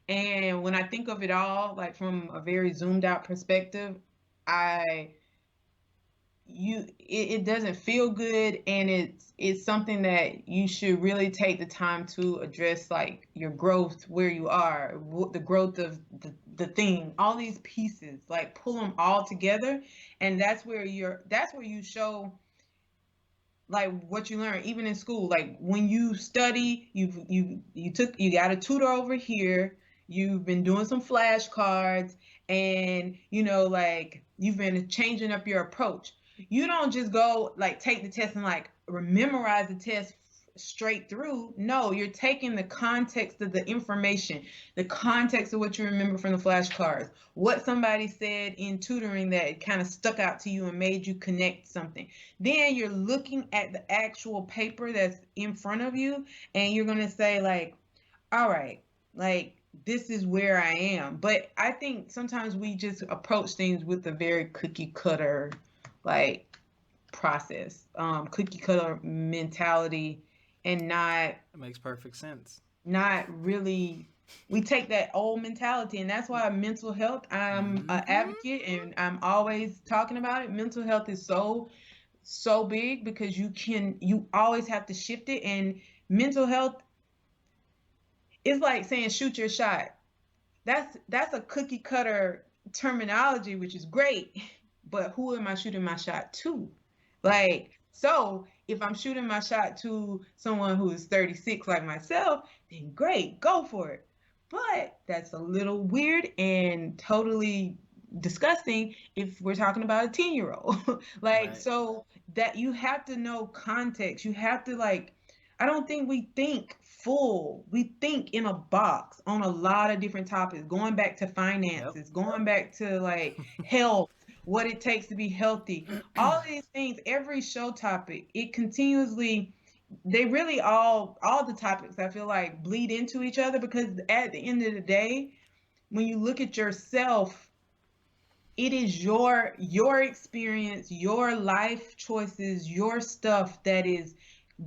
And when I think of it all, like from a very zoomed out perspective, I it doesn't feel good, and it's something that you should really take the time to address, like your growth, where you are, the growth of the thing, all these pieces, like pull them all together. And that's where you show like what you learn even in school. Like when you study, you got a tutor over here, you've been doing some flashcards, and like you've been changing up your approach. You don't just go like take the test and like memorize the test straight through. No, you're taking the context of the information, the context of what you remember from the flashcards, what somebody said in tutoring that kind of stuck out to you and made you connect something. Then you're looking at the actual paper that's in front of you, and you're going to say like, all right, like this is where I am. But I think sometimes we just approach things with a very cookie cutter like process, cookie cutter mentality, and not It makes perfect sense. not really. We take that old mentality, and that's why mental health, I'm an Hmm. advocate, and I'm always talking about it. Mental health is so big because you always have to shift it. And mental health is like saying shoot your shot. That's a cookie cutter terminology, which is great, but who am I shooting my shot to? Yeah. Like, so if I'm shooting my shot to someone who is 36 like myself, then great, go for it. But that's a little weird and totally disgusting if we're talking about a 10-year-old. Like, Right. so that you have to know context. You have to like, I don't think we think full. We think in a box on a lot of different topics, going back to Yep. finances, going back to like health, what it takes to be healthy. All these things, every show topic, it continuously, they really all the topics I feel like bleed into each other, because at the end of the day, when you look at yourself, it is your experience, your life choices, your stuff that is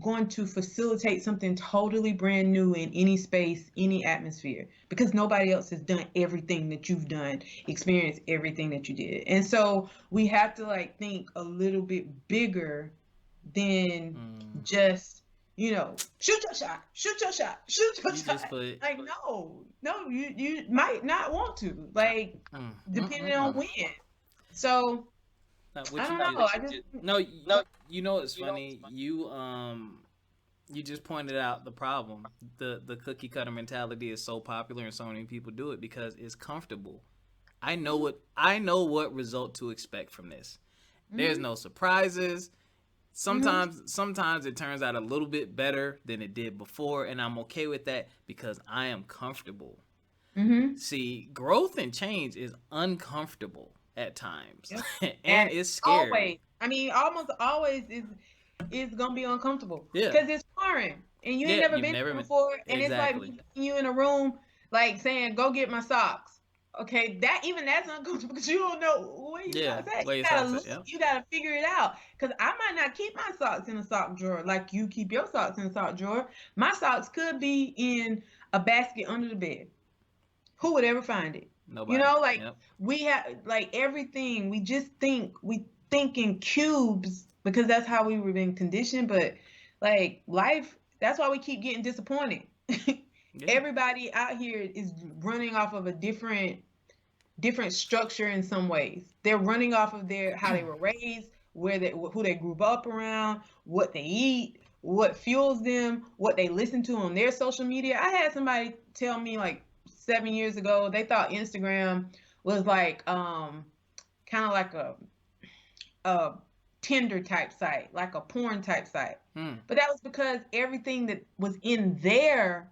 going to facilitate something totally brand new in any space, any atmosphere, because nobody else has done everything that you've done, experienced everything that you did. And so we have to like think a little bit bigger than Mm. just, shoot your shot, shoot your shot, shoot your You just shot. put. Like, no, you might not want to, like, depending on when. So I What you don't know. did. I just No, you know it's funny. You just pointed out the problem. The cookie cutter mentality is so popular and so many people do it because it's comfortable. I know what result to expect from this. There's mhm, no surprises. mhm, Sometimes it turns out a little bit better than it did before, and I'm okay with that because I am comfortable. mhm. See, growth and change is uncomfortable at times, Yep. and And it's scary. always, I mean, almost always is gonna be uncomfortable Yeah, because it's foreign and you ain't yeah. never You've been never there been before, and it's like exactly. me putting you in a room, like saying, "Go get my socks." Okay, that's uncomfortable because you don't know where your Yeah, socks at. where You your gotta socks look, at? Yep. you gotta figure it out. Because I might not keep my socks in a sock drawer like you keep your socks in a sock drawer. My socks could be in a basket under the bed. Who would ever find it? Nobody. Like Yep. we have like everything. We think in cubes because that's how we were being conditioned. But like life, that's why we keep getting disappointed. Yeah. Everybody out here is running off of a different structure in some ways. They're running off of their how they were raised, who they grew up around, what they eat, what fuels them, what they listen to on their social media. I had somebody tell me like 7 years ago they thought Instagram was like kind of like a Tinder type site, like a porn type site. Hmm. But that was because everything that was in their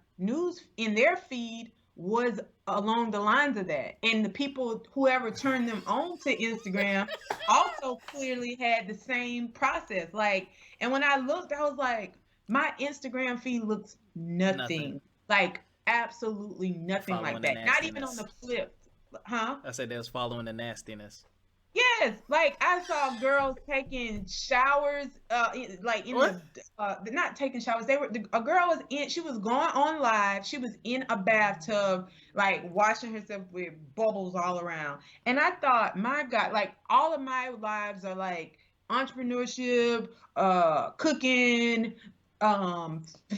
feed was along the lines of that. And the people, whoever turned them on to Instagram, also clearly had the same process. Like, and when I looked, I was like, my Instagram feed looks Nothing. nothing like absolutely nothing Following like the that. Not even on nastiness. the flip, huh? I said they was following the nastiness. Yes, like I saw girls taking showers, like in What? the not taking showers. A girl was in. She was going on live. She was in a bathtub, like washing herself with bubbles all around. And I thought, my God, like all of my lives are like entrepreneurship, cooking,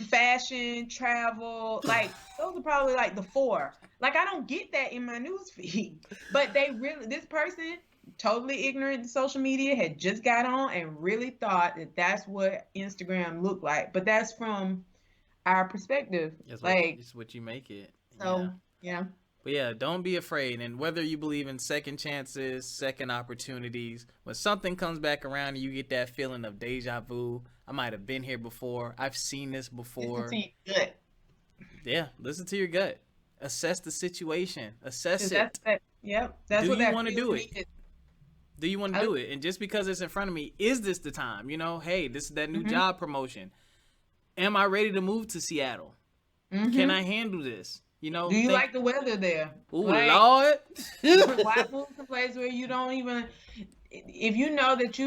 fashion, travel. Like those are probably like the four. Like I don't get that in my news feed, but they really this person totally ignorant to social media, had just got on and really thought that that's what Instagram looked like. But that's from our perspective. Like, It's what you make it. Yeah. so, yeah. But yeah, don't be afraid. And whether you believe in second chances, second opportunities, when something comes back around and you get that feeling of deja vu, I might have been here before. I've seen this Listen to before. your gut. Yeah, listen to your gut. Assess the situation. Assess Because that's it. that, yep, that's Do what you that want to do feeling it? is. Do you want to I, do it? And just because it's in front of me, is this the time? Hey, this is that new mm-hmm, job promotion. Am I ready to move to Seattle? Can I mm-hmm. handle this? Do you Think, like the weather there? ooh, Like, Lord. why move to a place where you don't even, if you know that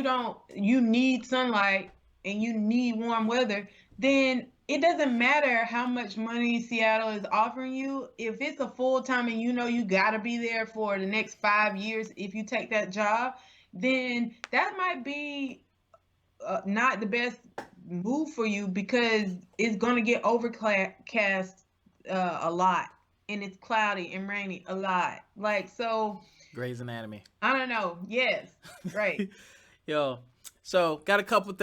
you need sunlight and you need warm weather, then it doesn't matter how much money Seattle is offering you. If it's a full time and you know you got to be there for the next 5 years if you take that job, then that might be not the best move for you because it's going to get overcast a lot and it's cloudy and rainy a lot. Like, so Grey's Anatomy. I don't know. Yes. Right. Yo, so got a couple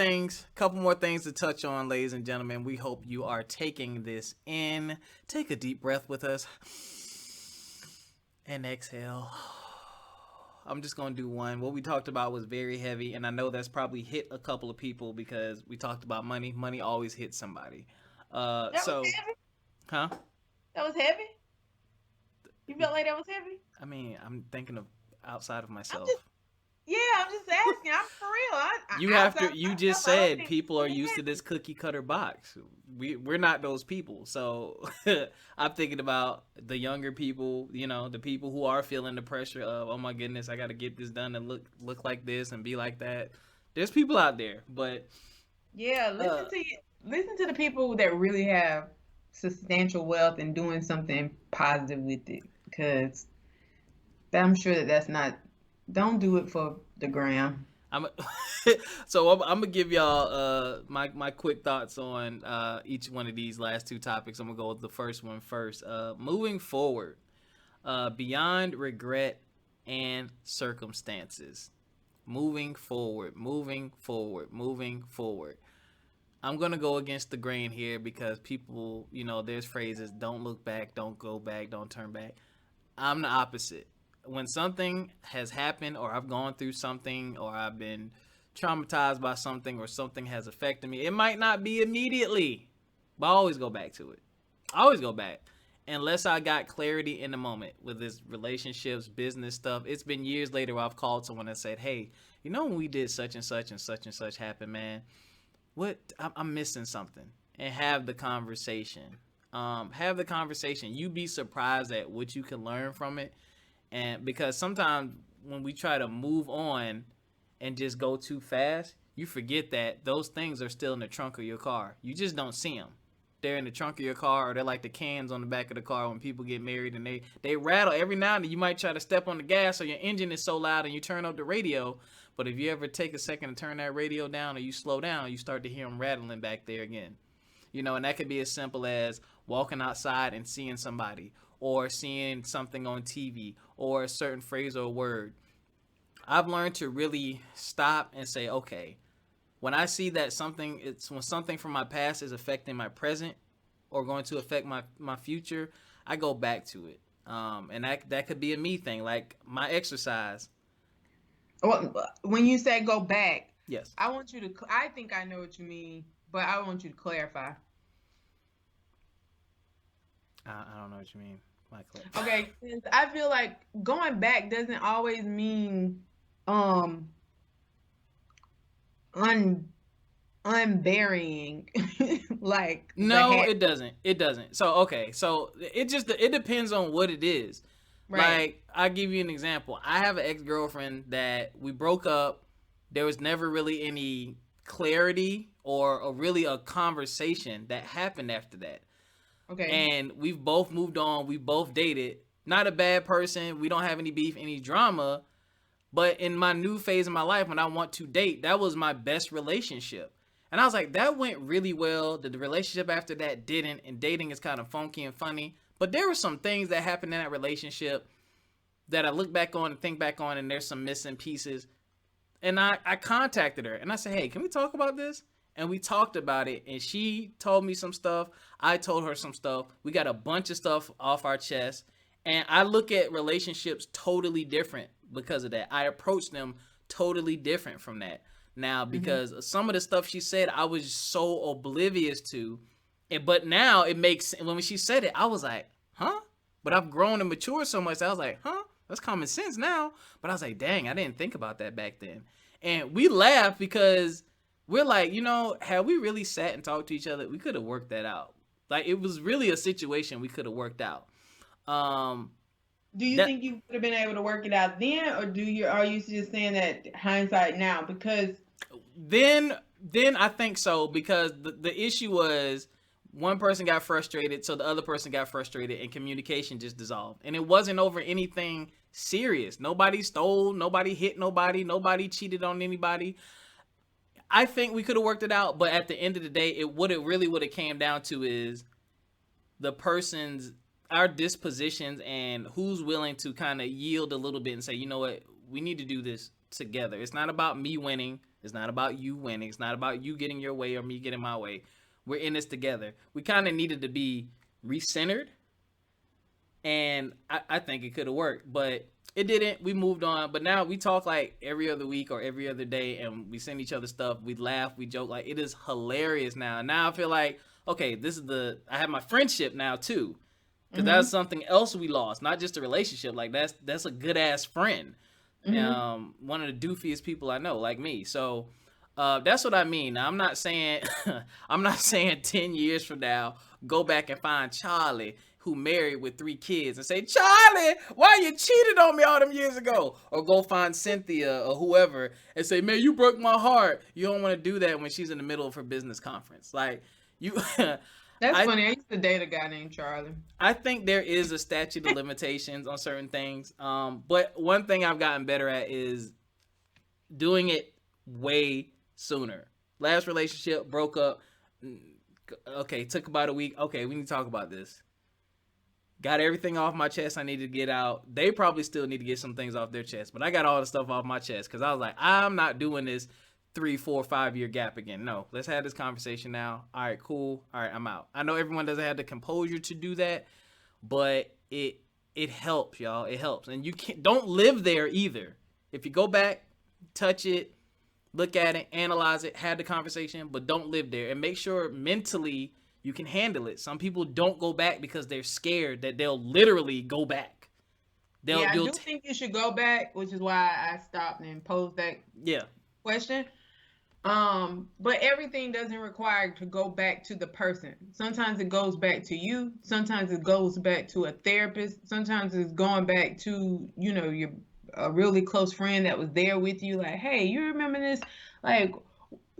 more things to touch on, ladies and gentlemen. We hope you are taking this in. Take a deep breath with us and exhale. I'm just gonna do one. What we talked about was very heavy, and I know that's probably hit a couple of people because we talked about money. Money always hits somebody. That was So, heavy. huh? That was heavy. You felt like that was heavy? I mean, I'm thinking of outside of I'm just, myself. yeah, I'm just asking. I'm for real. You have Outside to. of You just myself, I don't said think people are it's used to heavy. this cookie cutter box. We're not those people. So I'm thinking about the younger people. The people who are feeling the pressure of, oh my goodness, I got to get this done and look like this and be like that. There's people out there, but Yeah, uh, listen to the people that really have substantial wealth and doing something positive with it because I'm sure that that's not. Don't do it for the gram. I'm so I'm gonna give y'all my quick thoughts on each one of these last two topics. I'm gonna go with the first one first. Moving forward, beyond regret and circumstances. Moving forward, moving forward, moving forward. I'm gonna go against the grain here because people, there's phrases: "Don't look back, don't go back, don't turn back." I'm the opposite. When something has happened, or I've gone through something, or I've been traumatized by something, or something has affected me, it might not be immediately, but I always go back to it. I always go back. Unless I got clarity in the moment with this relationships, business stuff. It's been years later where I've called someone and said, hey, when we did such and such and such and such happen, man, what I'm missing something, and have the conversation. Have the conversation. You'd be surprised at what you can learn from it, and because sometimes when we try to move on and just go too fast, you forget that those things are still in the trunk of your car. You just don't see them. They're in the trunk of your car, or they're like the cans on the back of the car when people get married, and they rattle every now and then. You might try to step on the gas, or your engine is so loud, and you turn up the radio. But if you ever take a second to turn that radio down, or you slow down, you start to hear them rattling back there again. And that could be as simple as walking outside and seeing somebody, or seeing something on TV, or a certain phrase or word. I've learned to really stop and say, okay, when I see that when something from my past is affecting my present or going to affect my future, I go back to it. And that could be a me thing, like my exercise. Well, when you say go back, Yes. I want you to. I think I know what you mean, but I want you to clarify. I don't know what you mean. My clip. Okay, 'cause I feel like going back doesn't always mean um un unburying like the No, hat. it doesn't. It doesn't. So okay, so it depends on what it is. Right. Like I'll give you an example. I have an ex girlfriend that we broke up. There was never really any clarity or really a conversation that happened after that. Okay. And we've both moved on. We both dated. Not a bad person. We don't have any beef, any drama. But in my new phase of my life, when I want to date, that was my best relationship. And I was like, that went really well. The relationship after that didn't. And dating is kind of funky and funny. But there were some things that happened in that relationship that I look back on and think back on, and there's some missing pieces. And I contacted her and I said, hey, can we talk about this? And we talked about it. And she told me some stuff. I told her some stuff. We got a bunch of stuff off our chest. And I look at relationships totally different because of that. I approach them totally different from that now Mhm. because some of the stuff she said I was so oblivious to. But now it makes when she said it, I was like, huh? But I've grown and matured so much. I was like, huh? That's common sense now. But I was like, dang, I didn't think about that back then. And we laugh because we're like, had we really sat and talked to each other, we could have worked that out. Like it was really a situation we could have worked out. Um, Do you that think you would have been able to work it out then, or are you just saying that hindsight now? Because then I think so because the issue was one person got frustrated, so the other person got frustrated, and communication just dissolved. And it wasn't over anything serious. Nobody stole, nobody hit nobody, nobody cheated on anybody. I think we could have worked it out, but at the end of the day, it really would have came down to is the person's our dispositions and who's willing to kind of yield a little bit and say, you know what, we need to do this together. It's not about me winning. It's not about you winning. It's not about you getting your way or me getting my way. We're in this together. We kind of needed to be recentered, and I think it could have worked, but it didn't. We moved on, but now we talk like every other week or every other day, and we send each other stuff. We laugh, we joke. Like it is hilarious now. Now I feel like okay, this is I have my friendship now too, because that's mhm, something else we lost, not just a relationship. Like that's a good ass friend, mhm. one of the doofiest people I know, like me. So that's what I mean. Now, I'm not saying I'm not saying 10 years from now go back and find Charlie who married with 3 kids and say, Charlie, why you cheated on me all them years ago? Or go find Cynthia or whoever and say, man, you broke my heart. You don't want to do that when she's in the middle of her business conference. Like you That's I funny. I used to date a guy named Charlie. I think there is a statute of limitations on certain things. But one thing I've gotten better at is doing it way sooner. Last relationship broke up. Okay, took about a week. Okay, we need to talk about this. Got everything off my chest I needed to get out. They probably still need to get some things off their chest, but I got all the stuff off my chest because I was like, I'm not doing this 3, 4, 5 year gap again. No, let's have this conversation now. All right, cool. All right, I'm out. I know everyone doesn't have the composure to do that, but it helps, y'all. It helps, and you can't don't live there either. If you go back, touch it, look at it, analyze it, have the conversation, but don't live there. And make sure mentally you can handle it. Some people don't go back because they're scared that they'll literally go back. They'll Yeah, I you'll do think you should go back, which is why I stopped and posed that yeah. question. But everything doesn't require to go back to the person. Sometimes it goes back to you. Sometimes it goes back to a therapist. Sometimes it's going back to, your a really close friend that was there with you. Like, hey, you remember this? Like,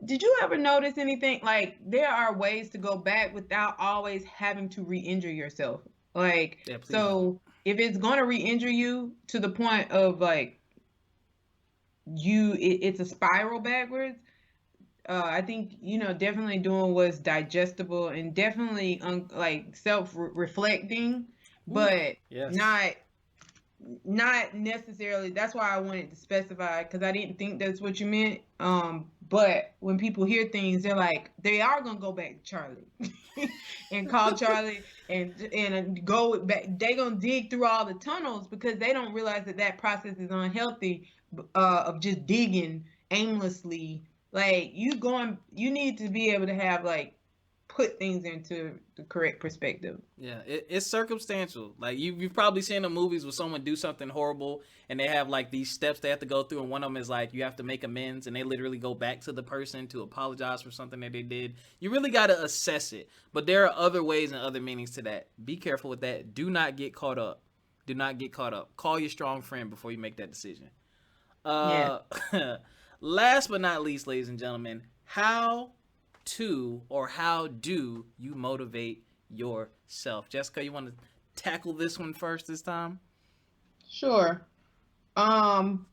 did you ever notice anything? Like, there are ways to go back without always having to re-injure yourself. Like, Yeah, please don't. so if it's going to re-injure you to the point of like it's a spiral backwards. I think definitely doing what's digestible and definitely like self-reflecting, Ooh, but yes. not necessarily. That's why I wanted to specify because I didn't think that's what you meant. But when people hear things, they're like, they are gonna go back to Charlie and call Charlie and go back. They gonna dig through all the tunnels because they don't realize that that process is unhealthy. Of just digging aimlessly, like you need to be able to have like put things into the correct perspective. Yeah, it's circumstantial. Like you've probably seen the movies where someone do something horrible and they have like these steps they have to go through, and one of them is like you have to make amends, and they literally go back to the person to apologize for something that they did. You really got to assess it, but there are other ways and other meanings to that. Be careful with that. Do not get caught up. Do not get caught up. Call your strong friend before you make that decision. Yeah. Uh, last but not least, ladies and gentlemen, how do you motivate yourself? Jessica, you want to tackle this one first this time? Sure. Um,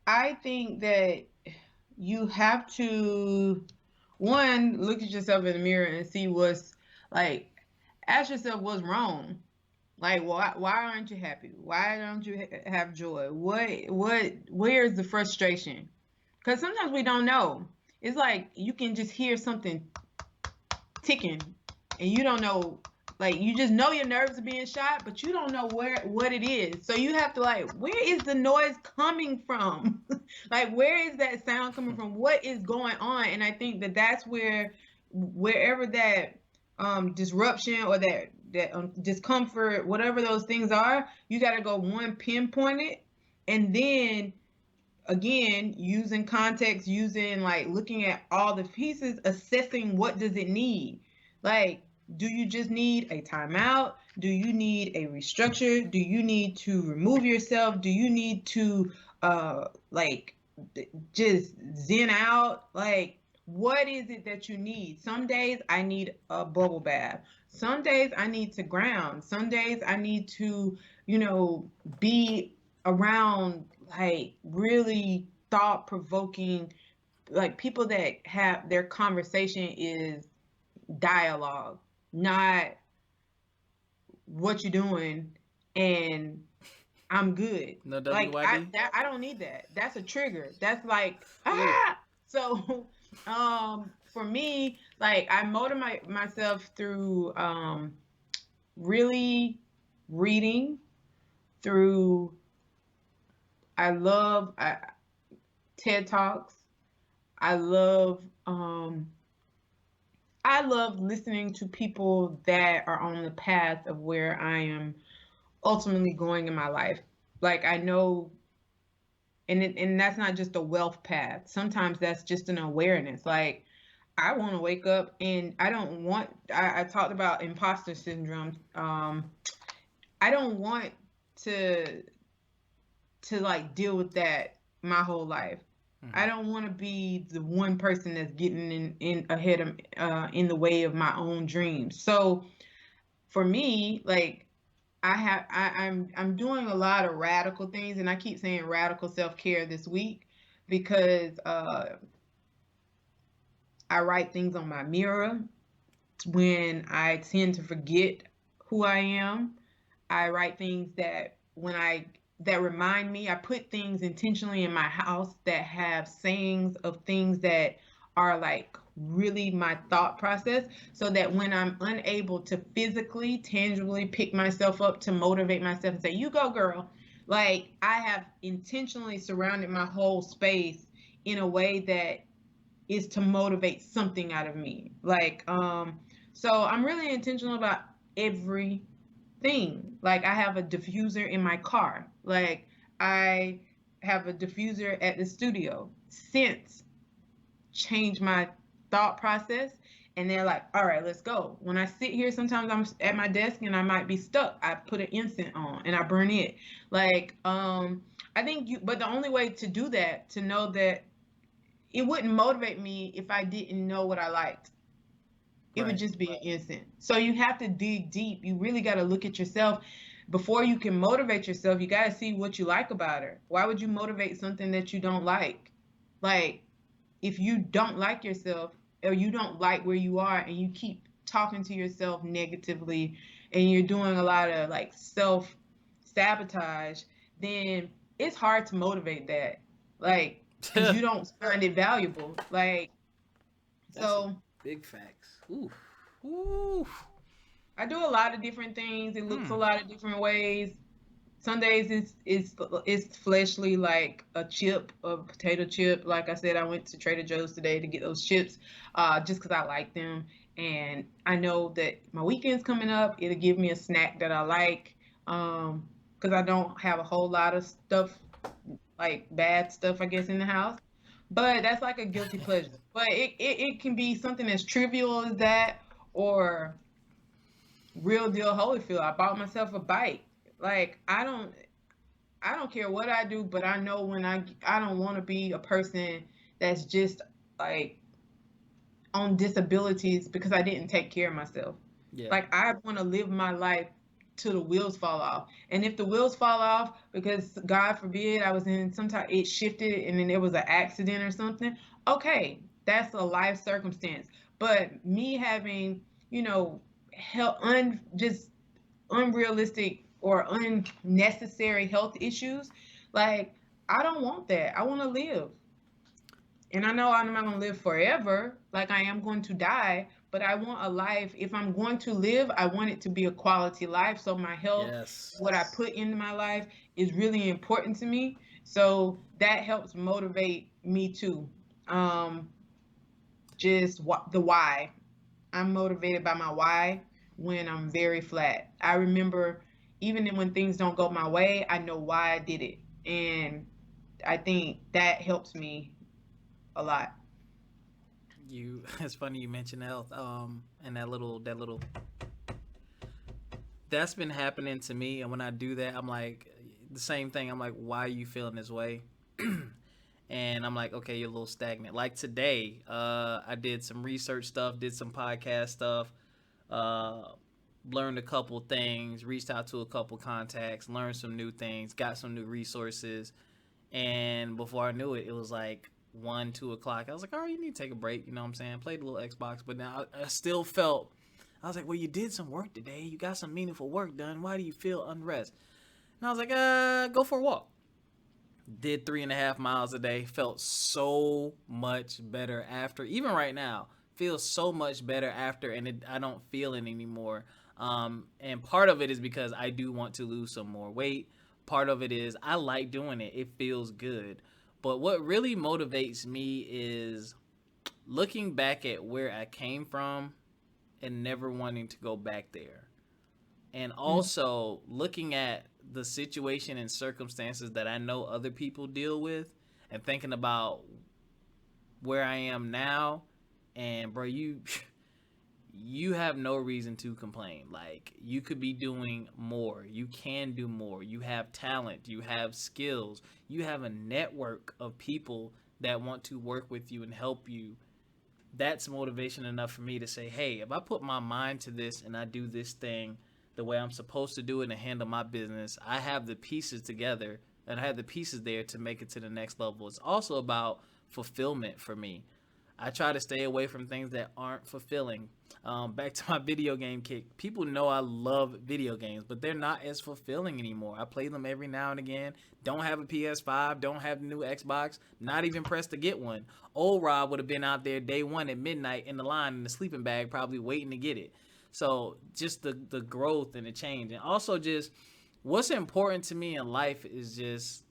I think that you have to, one, look at yourself in the mirror and see what's like, ask yourself what's wrong. Like, why aren't you happy? Why don't you have joy? Where's the frustration? Because sometimes we don't know. It's like you can just hear something ticking, and you don't know. Like, you just know your nerves are being shot, but you don't know what it is. So you have to, like, where is the noise coming from? Like, where is that sound coming from? What is going on? And I think that that's where, wherever that disruption or that discomfort, whatever those things are, you got to go, one, pinpoint it, and then again, using context, using, like, looking at all the pieces, assessing what does it need. Like, do you just need a timeout? Do you need a restructure? Do you need to remove yourself? Do you need to like just zen out? Like, what is it that you need? Some days I need a bubble bath. Some days I need to ground. Some days I need to, be around, like, really thought provoking, like, people that have their conversation is dialogue, not what you doing and I'm good. No Like, I WYD. that I don't need that. That's a trigger. That's like, Oof. ah. So for me, like, I motivate myself through really reading, through, I love TED Talks. I love um I love listening to people that are on the path of where I am ultimately going in my life. Like, I know, and that's not just a wealth path. Sometimes that's just an awareness. Like, I want to wake up and I don't want. I talked about imposter syndrome. I don't want to like deal with that my whole life. I Mm-hmm. don't want to be the one person that's getting in ahead of in the way of my own dreams. So for me, like, I'm doing a lot of radical things, and I keep saying radical self-care this week because I write things on my mirror when I tend to forget who I am. I write things that remind me. I put things intentionally in my house that have sayings of things that are, like, really my thought process, so that when I'm unable to physically, tangibly pick myself up to motivate myself and say, "You go, girl," like, I have intentionally surrounded my whole space in a way that is to motivate something out of me. Like, so I'm really intentional about everything. Like, I have a diffuser in my car. Like, I have a diffuser at the studio. Scents change my thought process. And they're like, all right, let's go. When I sit here, sometimes I'm at my desk and I might be stuck. I put an incense on and I burn it. Like, I think but the only way to do that, to know that it wouldn't motivate me if I didn't know what I liked. It would Right. just be an instant. So you have to dig deep. You really got to look at yourself before you can motivate yourself. You got to see what you like about her. Why would you motivate something that you don't like? Like, if you don't like yourself, or you don't like where you are, and you keep talking to yourself negatively, and you're doing a lot of, like, self sabotage, then it's hard to motivate that. Like, because you don't find it valuable. Like, That's some so big facts. Ooh. Ooh. I do a lot of different things. It looks a Hmm. lot of different ways. Some days it's fleshly, like a chip, a potato chip. Like I said, I went to Trader Joe's today to get those chips, just because I like them. And I know that my weekend's coming up. It'll give me a snack that I like. Because I don't have a whole lot of stuff, like bad stuff, I guess, in the house. But that's like a guilty pleasure. But it can be something as trivial as that, or real deal Holyfield. I bought myself a bike. Like I don't care what I do, but I know when I don't want to be a person that's just like on disabilities because I didn't take care of myself. Yeah. Like I want to live my life till the wheels fall off. And if the wheels fall off because God forbid I was in some type, it shifted and then it was an accident or something, okay, that's a life circumstance. But me having, you know, just unrealistic or unnecessary health issues, like I don't want that. I want to live. And I know I'm not going to live forever, like I am going to die, but I want a life. If I'm going to live, I want it to be a quality life. So my health, Yes. what I put into my life, is really important to me. So that helps motivate me too. Um, just what the why. I'm motivated by my why when I'm very flat. I remember even when things don't go my way, I know why I did it. And I think that helps me a lot. You. It's funny you mentioned health. And that little that's been happening to me. And when I do that, I'm like the same thing. I'm like, why are you feeling this way? And I'm like, okay, you're a little stagnant. Like today, I did some research stuff, did some podcast stuff, uh, learned a couple things, reached out to a couple contacts, learned some new things, got some new resources, and before I knew it, it was like 1, 2 o'clock. I was like, all right, you need to take a break. You know what I'm saying? Played a little Xbox, but now I still felt. I was like, well, you did some work today. You got some meaningful work done. Why do you feel unrest? And I was like, go for a walk. Did 3.5 miles a day. Felt so much better after. Even right now, feels so much better after, and I don't feel it anymore. And part of it is because I do want to lose some more weight. Part of it is I like doing it. It feels good. But what really motivates me is looking back at where I came from and never wanting to go back there. And also looking at the situation and circumstances that I know other people deal with and thinking about where I am now. And bro, you have no reason to complain. Like you could be doing more. You can do more. You have talent, you have skills, you have a network of people that want to work with you and help you. That's motivation enough for me to say, hey, if I put my mind to this and I do this thing the way I'm supposed to do it and handle my business, I have the pieces together and I have the pieces there to make it to the next level. It's also about fulfillment for me. I try to stay away from things that aren't fulfilling. Back to my video game kick. People know I love video games, but they're not as fulfilling anymore. I play them every now and again. Don't have a PS5, don't have the new Xbox, not even pressed to get one. Old Rob would have been out there day one at midnight in the line in the sleeping bag, probably waiting to get it. So just the growth and the change. And also just what's important to me in life is just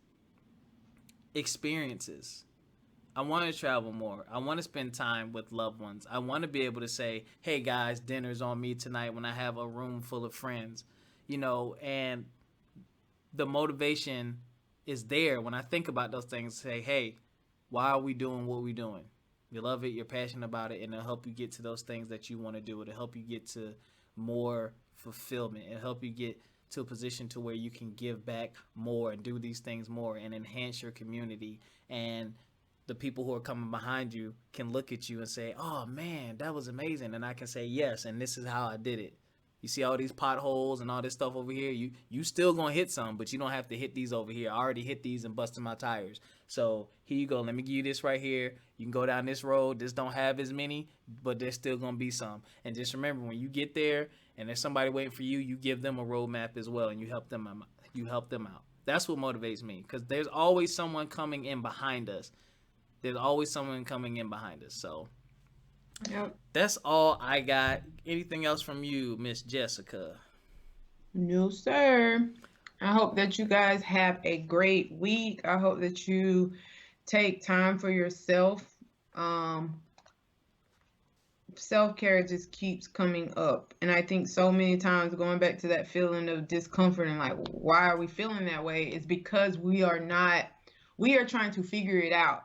experiences. I want to travel more. I want to spend time with loved ones. I want to be able to say, "Hey guys, dinner's on me tonight," when I have a room full of friends. And the motivation is there when I think about those things. Say, "Hey, why are we doing what we're doing? You love it, you're passionate about it, and it'll help you get to those things that you want to do. It'll help you get to more fulfillment. It'll help you get to a position to where you can give back more and do these things more and enhance your community. And the people who are coming behind you can look at you and say, "Oh man, that was amazing," and I can say, "Yes, and this is how I did it." You see all these potholes and all this stuff over here. You still gonna hit some, but you don't have to hit these over here. I already hit these and busted my tires. So here you go. Let me give you this right here. You can go down this road. This don't have as many, but there's still gonna be some. And just remember, when you get there and there's somebody waiting for you, you give them a roadmap as well, and you help them out. You help them out. That's what motivates me, because there's always someone coming in behind us. There's always someone coming in behind us. So Yep. that's all I got. Anything else from you, Miss Jessica? No, sir. I hope that you guys have a great week. I hope that you take time for yourself. Um, self-care just keeps coming up, and I think so many times going back to that feeling of discomfort and like why are we feeling that way is because we are trying to figure it out.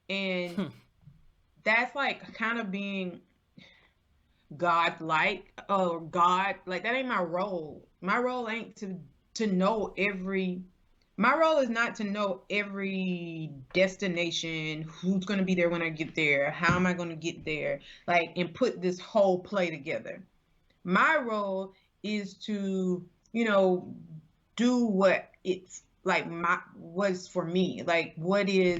And that's like kind of being God like or God like that ain't my role. My role ain't to know every my role is not to know every destination, who's going to be there when I get there, how am I going to get there, like, and put this whole play together. My role is to, you know, do what it's like my what's for me, like what is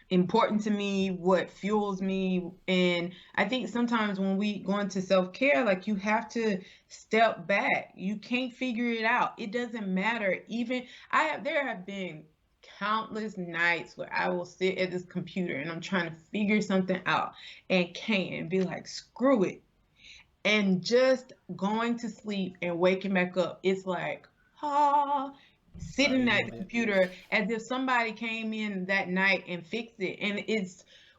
important to me, what fuels me. And I think sometimes when we go into self-care, like you have to step back. You can't figure it out. It doesn't matter. Even there have been countless nights where I will sit at this computer and I'm trying to figure something out and can't be like, screw it, and just going to sleep and waking back up, it's like, ah, I sitting at the get it. computer as if somebody came in that night and fixed it. And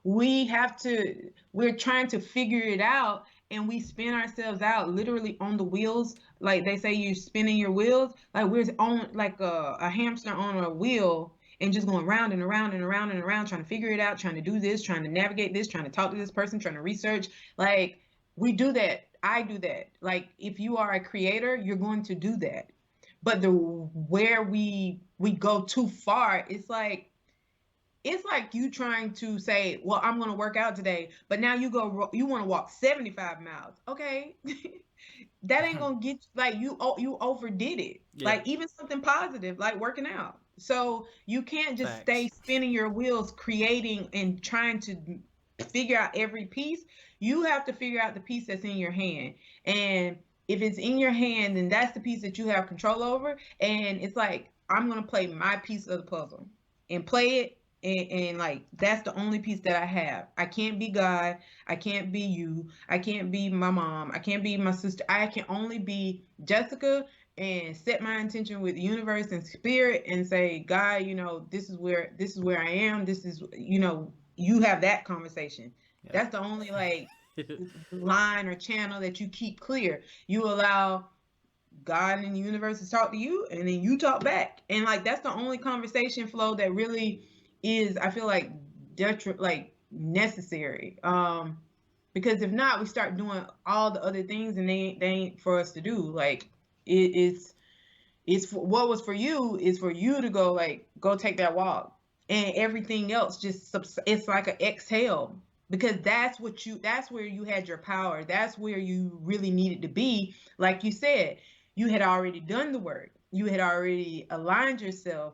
we have to, we're trying to figure it out, and we spin ourselves out literally on the wheels. Like they say, you're spinning your wheels. Like we're on like a hamster on a wheel and just going round and around and around and around, trying to figure it out, trying to do this, trying to navigate this, trying to talk to this person, trying to research. Like, we do that. I do that. Like, if you are a creator, you're going to do that. But the where we go too far, it's like you trying to say, well, I'm going to work out today, but now you want to walk 75 miles. Okay. That ain't gonna get, like, you overdid it. Yeah, Like even something positive like working out. So you can't just stay facts. spinning your wheels creating and trying to figure out every piece. You have to figure out the piece that's in your hand. And if it's in your hand, then that's the piece that you have control over. And it's like, I'm gonna play my piece of the puzzle and play it. And like that's the only piece that I have. I can't be God. I can't be you. I can't be my mom. I can't be my sister. I can only be Jessica, and set my intention with the universe and spirit and say, God, this is where I am. This is, you have that conversation. Yep. That's the only like line or channel that you keep clear. You allow God and the universe to talk to you, and then you talk back. And like that's the only conversation flow that really is, I feel like, like necessary. Because if not, we start doing all the other things, and they ain't for us to do. Like it's for, what was for you is for you to go, like, go take that walk, and everything else just it's like an exhale, because that's where you had your power. That's where you really needed to be. Like you said, you had already done the work. You had already aligned yourself,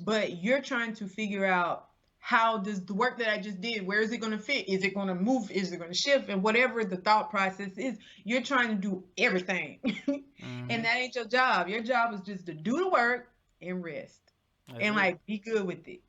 but you're trying to figure out, how does the work that I just did, where is it going to fit? Is it going to move? Is it going to shift? And whatever the thought process is, you're trying to do everything. And Hmm. that ain't your job. Your job is just to do the work and rest, That's and it. like be good with it,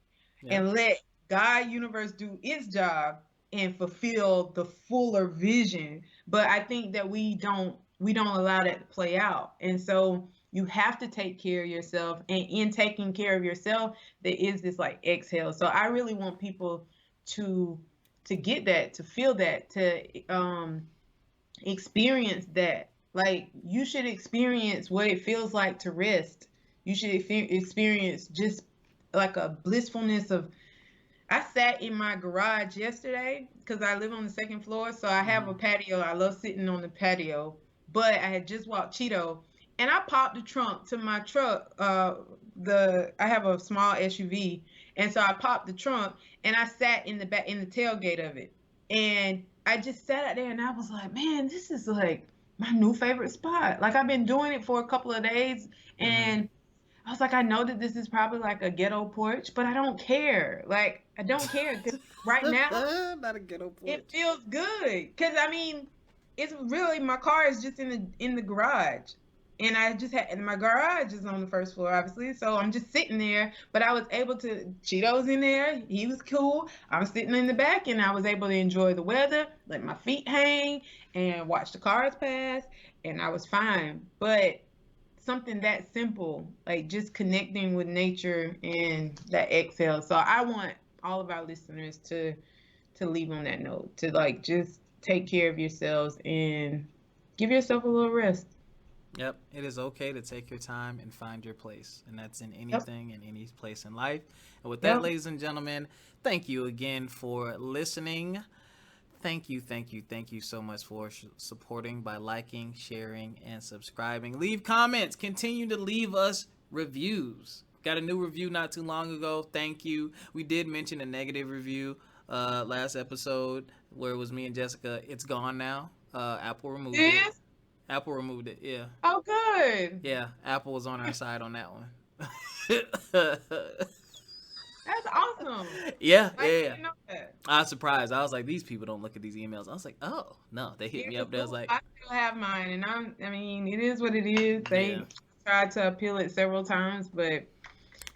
Yep. and let God universe do its job and fulfill the fuller vision. But I think that we don't allow that to play out. And so you have to take care of yourself, and in taking care of yourself, there is this like exhale. So I really want people to get that, to feel that, to experience that. Like, you should experience what it feels like to rest. You should experience just like a blissfulness of. I sat in my garage yesterday because I live on the second floor, so I have Hmm. a patio. I love sitting on the patio, but I had just walked Cheeto, and I popped the trunk to my truck. I have a small SUV, and so I popped the trunk and I sat in the back, in the tailgate of it, and I just sat out there and I was like, man, this is like my new favorite spot. Like, I've been doing it for a couple of days, Hmm. and I was like, I know that this is probably like a ghetto porch, but I don't care. Like, I don't care because right now Not a ghetto it porch. feels good. Because I mean, it's really, my car is just in the garage, and I just had, and my garage is on the first floor, obviously. So I'm just sitting there, but I was able to. Cheeto's in there. He was cool. I was sitting in the back, and I was able to enjoy the weather, let my feet hang, and watch the cars pass, and I was fine. But something that simple, like just connecting with nature and that exhale. So I want all of our listeners to leave on that note, to like just take care of yourselves and give yourself a little rest. Yep, it is okay to take your time and find your place, and that's in Yep. anything and any place in life. And with that, Yep. ladies and gentlemen, thank you again for listening. Thank you so much for supporting by liking, sharing, and subscribing. Leave comments. Continue to leave us reviews. Got a new review not too long ago. Thank you. We did mention a negative review last episode where it was me and Jessica. It's gone now. Apple removed it. This? Apple removed it. Yeah. Oh, good. Yeah. Apple was on our side on that one. That's awesome. Yeah, I yeah, yeah. didn't know that. I was surprised. I was like, these people don't look at these emails. I was like, oh no, they hit Yeah, me up. They was like, I still have mine, and I mean, it is what it is. yeah, They tried to appeal it several times, but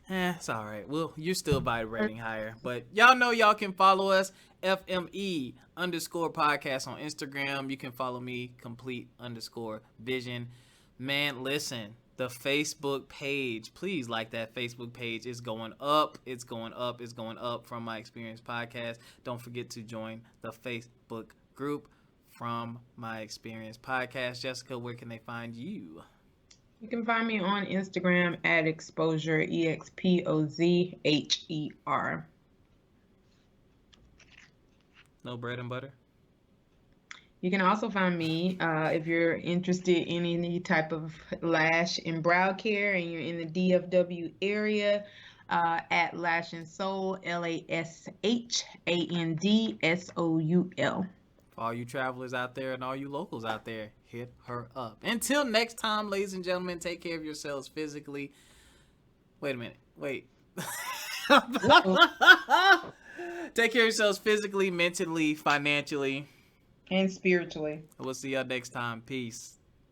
it's all right. Well, you're still vibrating higher, but y'all know y'all can follow us FME underscore podcast on Instagram. You can follow me complete underscore vision. Man, listen, the Facebook page, please like that Facebook page. It's going up. It's going up. It's going up from my experience podcast. Don't forget to join the Facebook group from my experience podcast. Jessica, where can they find you? you can find me on Instagram at exposure EXPOZHER. No bread and butter. You can also find me if you're interested in any type of lash and brow care and you're in the DFW area at Lash and Soul, LASHANDSOUL. For all you travelers out there and all you locals out there, hit her up. Until next time, ladies and gentlemen, take care of yourselves physically. Wait a minute. Wait. Take care of yourselves physically, mentally, financially. And spiritually. We'll see y'all next time. Peace.